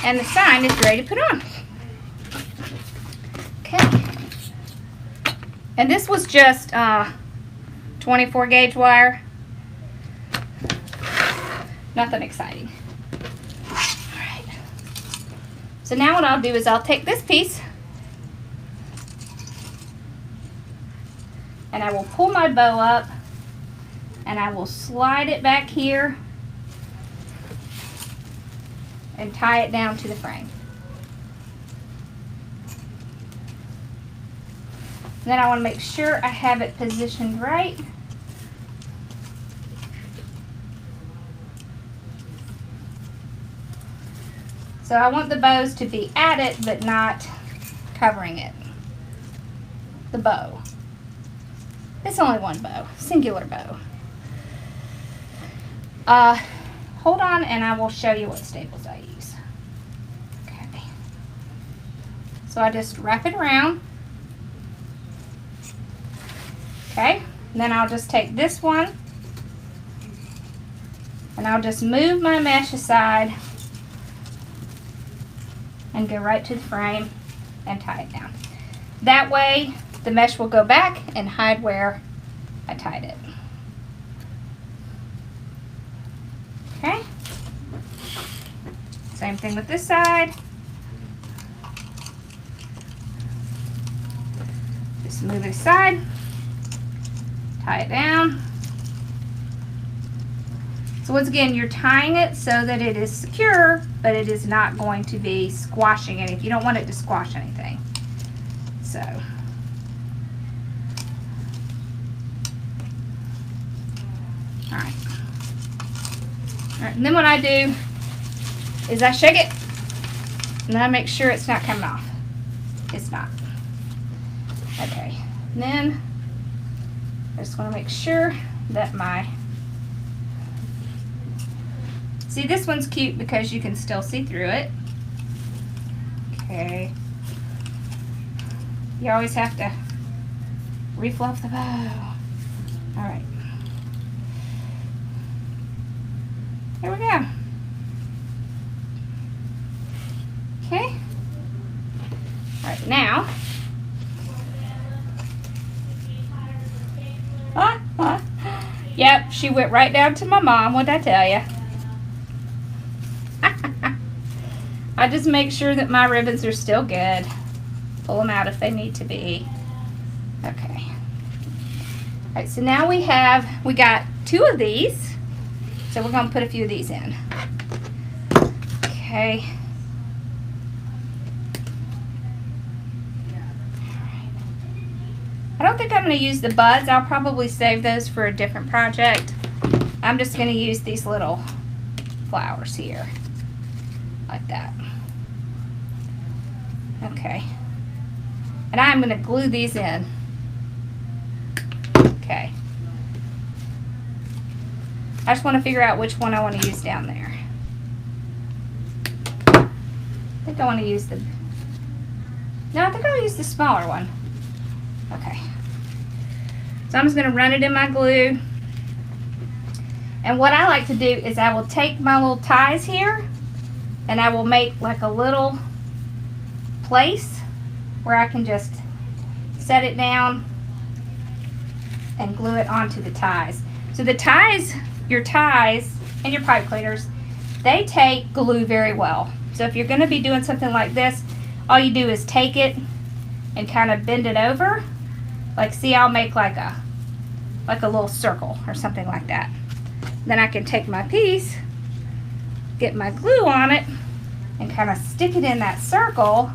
And the sign is ready to put on. Okay. And this was just 24 gauge wire. Nothing exciting. Alright. So now what I'll do is I'll take this piece and I will pull my bow up and I will slide it back here and tie it down to the frame. Then I want to make sure I have it positioned right. So I want the bows to be at it, but not covering it. The bow. It's only one bow, singular bow. Hold on and I will show you what staples I use. Okay. So I just wrap it around. Okay, and then I'll just take this one and I'll just move my mesh aside and go right to the frame and tie it down. That way the mesh will go back and hide where I tied it. Okay, same thing with this side. Just move it aside. Tie it down. So once again, you're tying it so that it is secure, but it is not going to be squashing it if you don't want it to squash anything. So, all right. All right, and then what I do is I shake it, and then I make sure it's not coming off. It's not. Okay, and then I just want to make sure that see, this one's cute because you can still see through it. Okay. You always have to refluff the bow. All right. Here we go. Okay. All right, now. Yep, she went right down to my mom. What'd I tell you? I just make sure that my ribbons are still good. Pull them out if they need to be. Okay. All right, so now we got 2 of these. So we're going to put a few of these in. Okay. I don't think I'm going to use the buds. I'll probably save those for a different project. I'm just going to use these little flowers here. Like that. Okay. And I'm going to glue these in. Okay. I just want to figure out which one I want to use down there. I think I want to use I think I'll use the smaller one. Okay. So I'm just going to run it in my glue. And what I like to do is I will take my little ties here and I will make like a little place where I can just set it down and glue it onto the ties. So the ties, your ties and your pipe cleaners, they take glue very well. So if you're going to be doing something like this, all you do is take it and kind of bend it over. Like, see, I'll make like a little circle or something like that. Then I can take my piece, get my glue on it, and kind of stick it in that circle,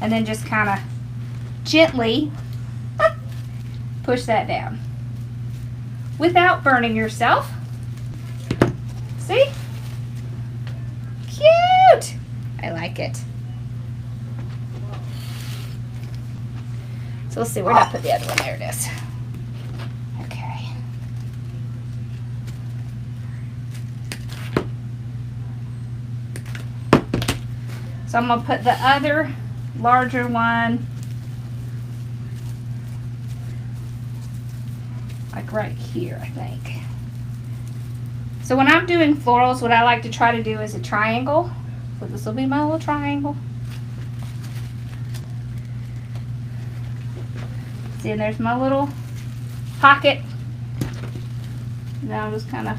and then just kind of gently push that down without burning yourself. See? Cute! I like it. So let's see, where did I put the other one? There it is. Okay. So I'm going to put the other larger one like right here, I think. So when I'm doing florals, what I like to try to do is a triangle. So this will be my little triangle. See, and there's my little pocket. Now I'll just kind of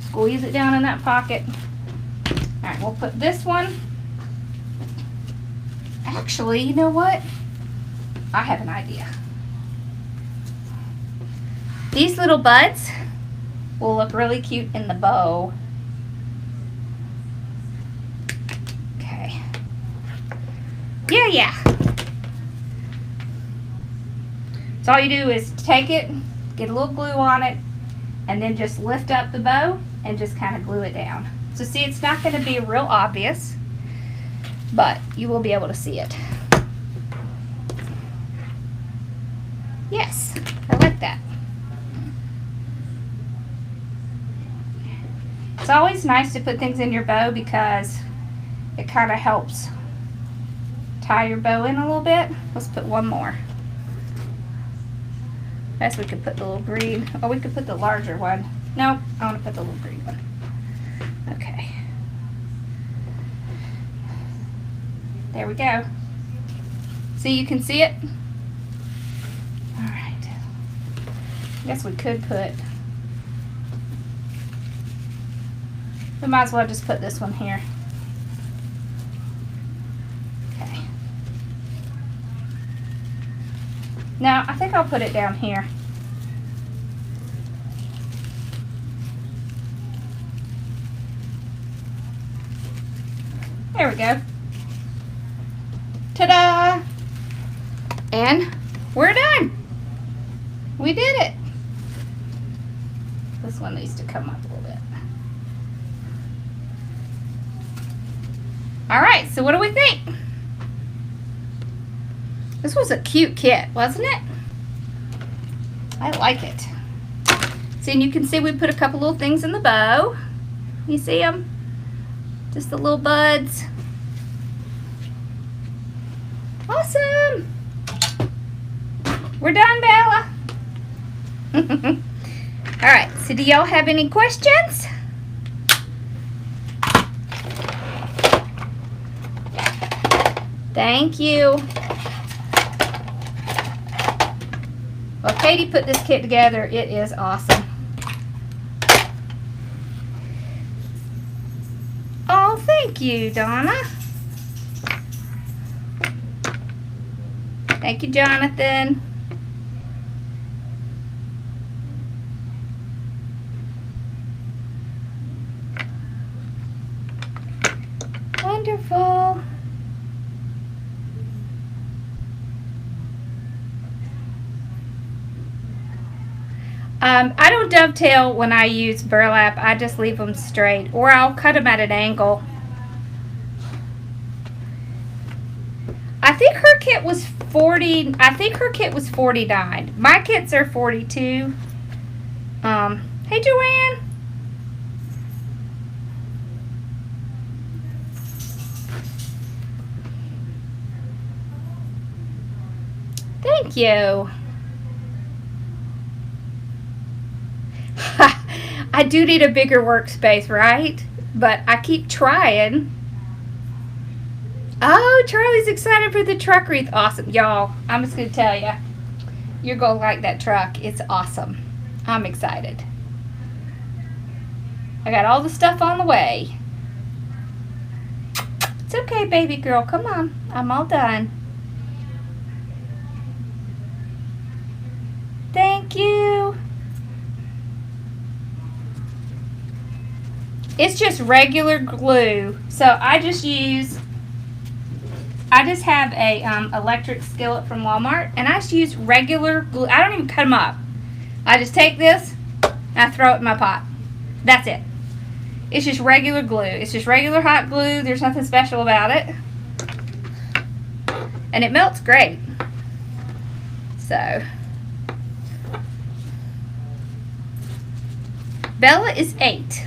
squeeze it down in that pocket. All right, we'll put this one. Actually, you know what? I have an idea. These little buds will look really cute in the bow. tell ya. So all you do is take it, get a little glue on it, and then just lift up the bow and just kind of glue it down. So see, it's not going to be real obvious, but you will be able to see it. Yes, I like that. It's always nice to put things in your bow because it kind of helps tie your bow in a little bit. Let's put one more. Guess we could put the little green. Oh, we could put the larger one. No, I want to put the little green one. Okay. There we go. See, you can see it? All right. I guess we could put... We might as well just put this one here. Okay. Now, I think I'll put it down here. There we go. Ta-da! And we're done. We did it. This one needs to come up a little bit. All right, so what do we think? This was a cute kit, wasn't it? I like it. See, and you can see we put a couple little things in the bow. You see them? Just the little buds. Awesome. We're done, Bella. All right, so do y'all have any questions? Thank you. Well, Katie put this kit together. It is awesome. Oh, thank you, Donna. Thank you, Jonathan. Wonderful. I don't dovetail when I use burlap. I just leave them straight, or I'll cut them at an angle. I think her kit was 40. I think her kit was 49. My kits are 42. Hey, Joanne. Thank you. I do need a bigger workspace, right? But I keep trying. Oh, Charlie's excited for the truck wreath. Awesome. Y'all, I'm just going to tell you. You're going to like that truck. It's awesome. I'm excited. I got all the stuff on the way. It's okay, baby girl. Come on. I'm all done. Thank you. It's just regular glue. So I just have a electric skillet from Walmart, and I just use regular glue. I don't even cut them up. I just take this and I throw it in my pot. That's it. It's just regular glue. It's just regular hot glue. There's nothing special about it. And it melts great. So Bella is 8.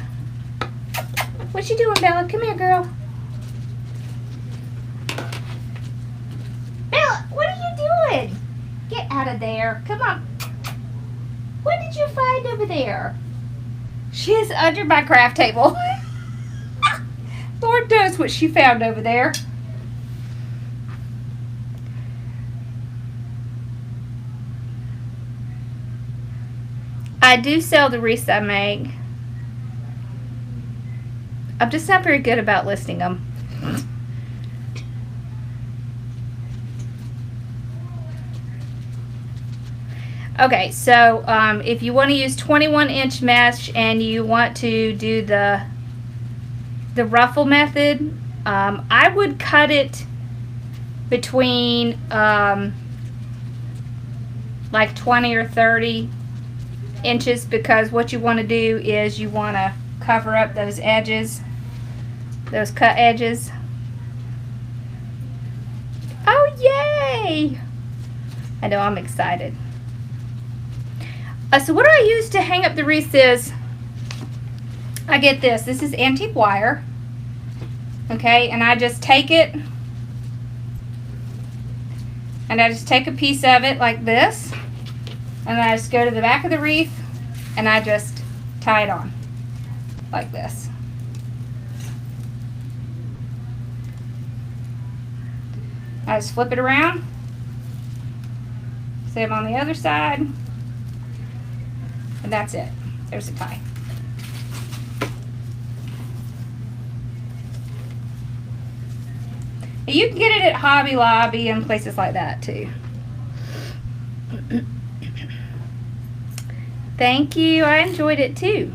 What you doing, Bella? Come here, girl. Bella, what are you doing? Get out of there. Come on. What did you find over there? She is under my craft table. Lord knows what she found over there. I do sell the wreaths I make. I'm just not very good about listing them. Okay, so if you want to use 21-inch mesh and you want to do the ruffle method, I would cut it between like 20 or 30 inches, because what you want to do is you want to cover up those edges, those cut edges. Oh yay! I know, I'm excited. So what I use to hang up the wreaths is, I get this. This is antique wire. Okay, and I just take it, and I just take a piece of it like this, and I just go to the back of the wreath, and I just tie it on like this. I just flip it around, same on the other side, and that's it. There's a tie. You can get it at Hobby Lobby and places like that too. Thank you. I enjoyed it too.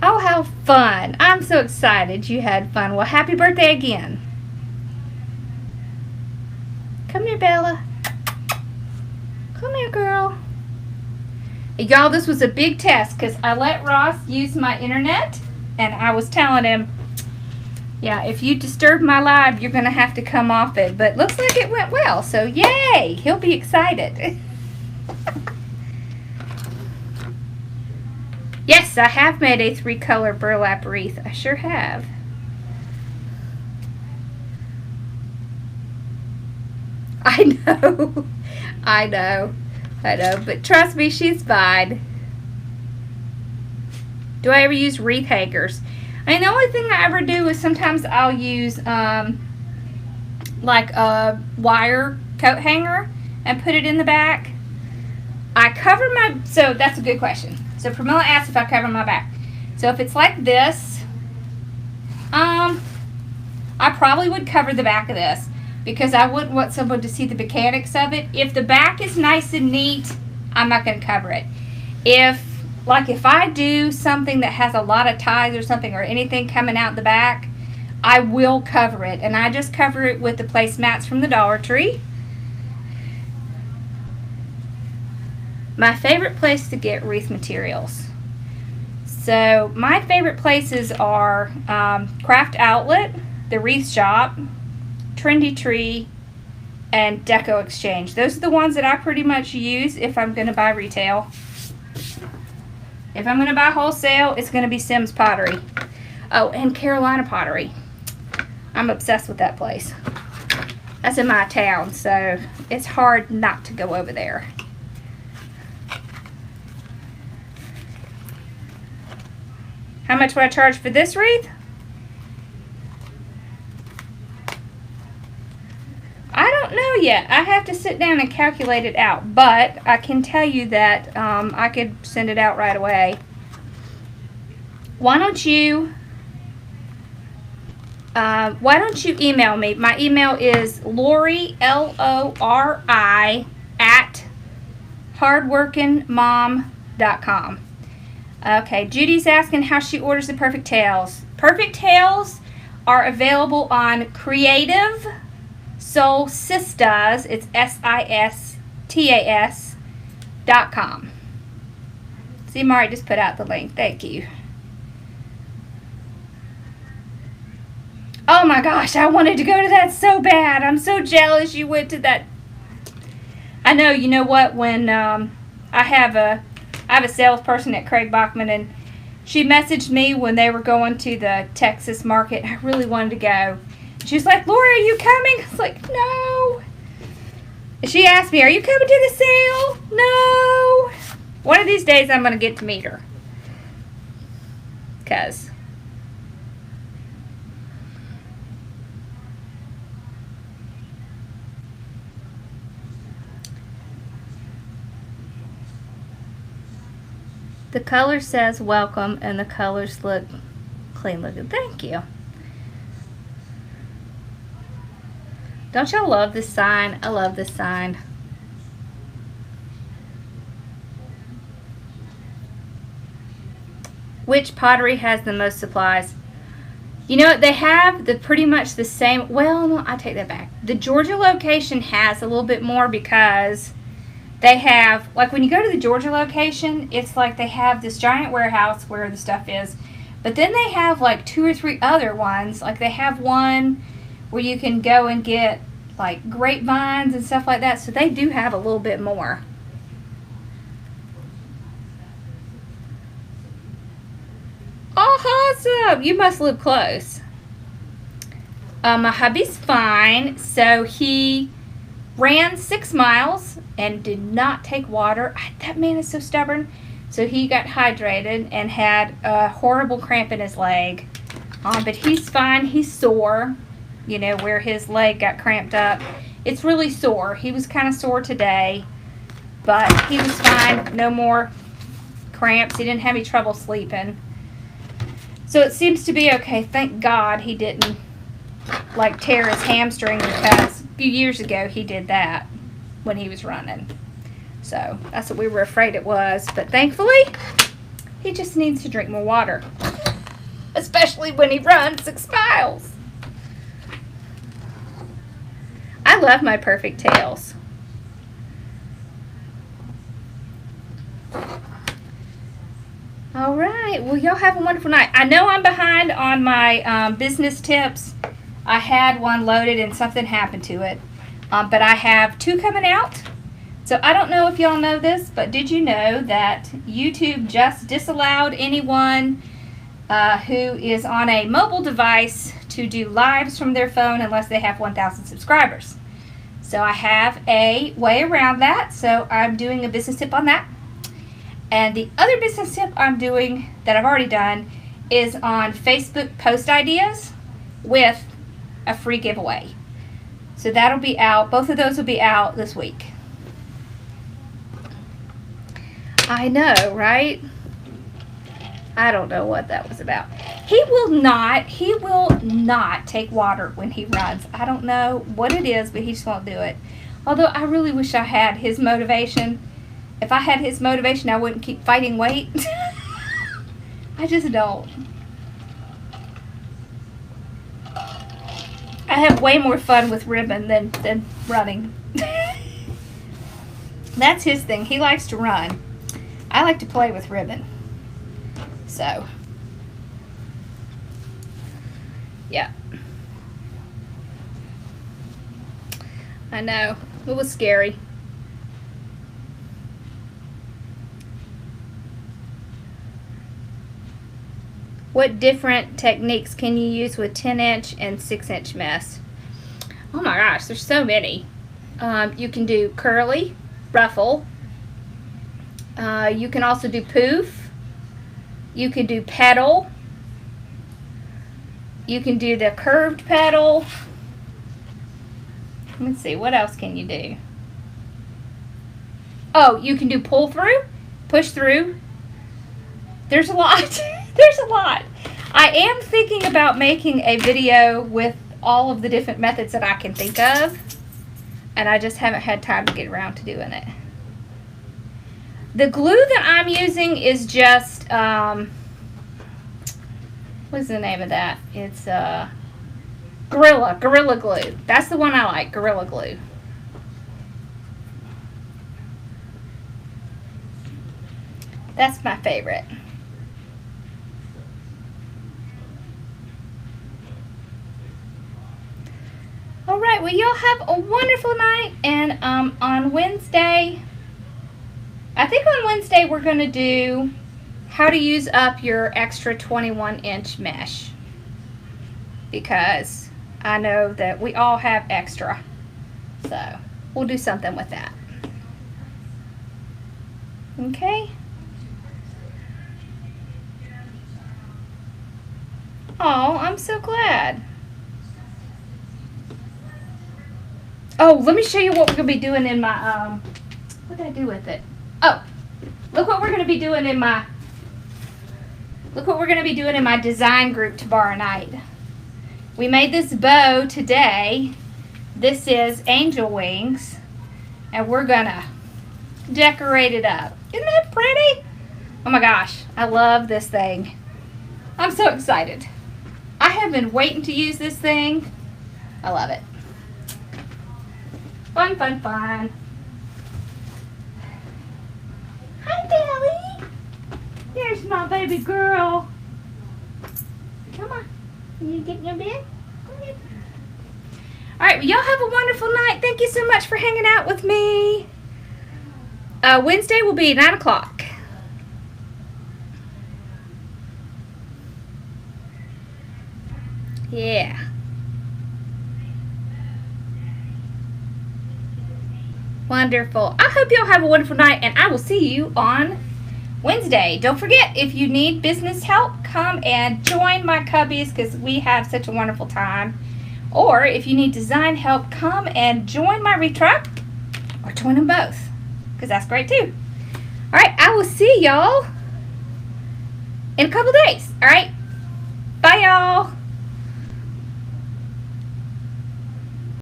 Oh, how fun. I'm so excited you had fun. Well, happy birthday again. Come here, Bella. Come here, girl. Y'all, this was a big test because I let Ross use my internet, and I was telling him, yeah, if you disturb my live, you're going to have to come off it. But looks like it went well, so yay! He'll be excited. Yes, I have made a 3-color burlap wreath. I sure have. I know. I know. I know, but trust me, she's fine. Do I ever use wreath hangers? I mean, the only thing I ever do is sometimes I'll use like a wire coat hanger and put it in the back. I cover my, so that's a good question. So Pramila asked if I cover my back. So if it's like this, I probably would cover the back of this, because I wouldn't want someone to see the mechanics of it. If the back is nice and neat, I'm not going to cover it. If I do something that has a lot of ties or something, or anything coming out the back, I will cover it. And I just cover it with the placemats from the Dollar Tree. My favorite place to get wreath materials. So my favorite places are Craft Outlet, the Wreath Shop, Trendy Tree, and Deco Exchange. Those are the ones that I pretty much use if I'm going to buy retail. If I'm going to buy wholesale, it's going to be Sims Pottery. Oh, and Carolina Pottery. I'm obsessed with that place. That's in my town, so it's hard not to go over there. How much would I charge for this wreath? I don't know yet. I have to sit down and calculate it out, but I can tell you that I could send it out right away. Why don't you email me? My email is Lori, Lori, at hardworkingmom.com. Okay, Judy's asking how she orders the Perfect Tails. Perfect Tails are available on Creative Soul Sistas. It's SISTAS.com. See, Mari just put out the link. Thank you. Oh my gosh, I wanted to go to that so bad. I'm so jealous you went to that. I know, you know what, when I have a salesperson at Craig Bachman, and she messaged me when they were going to the Texas market. I really wanted to go. She was like, Laura, are you coming? I was like, no. She asked me, are you coming to the sale? No. One of these days I'm going to get to meet her. Because the color says welcome, and the colors look clean looking. Thank you. Don't y'all love this sign? I love this sign. Which pottery has the most supplies? You know, they have the pretty much the same, well, no, I take that back. The Georgia location has a little bit more because they have, like when you go to the Georgia location, it's like they have this giant warehouse where the stuff is. But then they have like 2 or 3 other ones. Like they have one where you can go and get like grapevines and stuff like that. So they do have a little bit more. Oh, awesome! You must live close. My hubby's fine. So he ran 6 miles and did not take water. That man is so stubborn. So he got hydrated and had a horrible cramp in his leg. But he's fine. He's sore, you know, where his leg got cramped up. It's really sore. He was kind of sore today, but he was fine. No more cramps. He didn't have any trouble sleeping. So it seems to be okay. Thank God he didn't like tear his hamstring, because a few years ago he did that when he was running. So that's what we were afraid it was. But thankfully, he just needs to drink more water, especially when he runs 6 miles. I love my perfect tails. All right, well, y'all have a wonderful night. I know I'm behind on my business tips. I had one loaded and something happened to it. But I have 2 coming out. So I don't know if y'all know this, but did you know that YouTube just disallowed anyone who is on a mobile device to do lives from their phone unless they have 1,000 subscribers. So I have a way around that. So I'm doing a business tip on that. And the other business tip I'm doing that I've already done is on Facebook post ideas with a free giveaway. So that'll be out. Both of those will be out this week. I know, right? I don't know what that was about. He will not take water when he runs. I don't know what it is, but he just won't do it. Although I really wish I had his motivation. If I had his motivation, I wouldn't keep fighting weight. I just don't. I have way more fun with ribbon than running. That's his thing. He likes to run. I like to play with ribbon. So, yeah. I know. It was scary. What different techniques can you use with 10-inch and 6-inch mesh? Oh my gosh, there's so many. You can do curly, ruffle. You can also do poof. You can do petal. You can do the curved petal. Let's see, what else can you do? Oh, you can do pull through, push through. There's a lot. There's a lot. I am thinking about making a video with all of the different methods that I can think of, and I just haven't had time to get around to doing it. The glue that I'm using is just, what's the name of that? It's Gorilla Glue. That's the one I like, Gorilla Glue. That's my favorite. Alright, well, y'all have a wonderful night, and on Wednesday, I think on Wednesday we're going to do how to use up your extra 21-inch mesh, because I know that we all have extra, so we'll do something with that. Okay? Oh, I'm so glad. Oh, let me show you what we're going to be doing in my, what did I do with it? Oh, look what we're going to be doing in my, design group tomorrow night. We made this bow today. This is angel wings, and we're going to decorate it up. Isn't that pretty? Oh my gosh, I love this thing. I'm so excited. I I have been waiting to use this thing. I love it. Fun, fun, fun. Hi, Belly. There's my baby girl. Come on. You get in your bed? Go ahead. All right, well, y'all have a wonderful night. Thank you so much for hanging out with me. Wednesday will be 9 o'clock. Yeah. Wonderful. I hope y'all have a wonderful night, and I will see you on Wednesday. Don't forget, if you need business help, come and join my cubbies because we have such a wonderful time. Or if you need design help, come and join my Wreath tribe, or join them both because that's great too. All right, I will see y'all in a couple days. All right.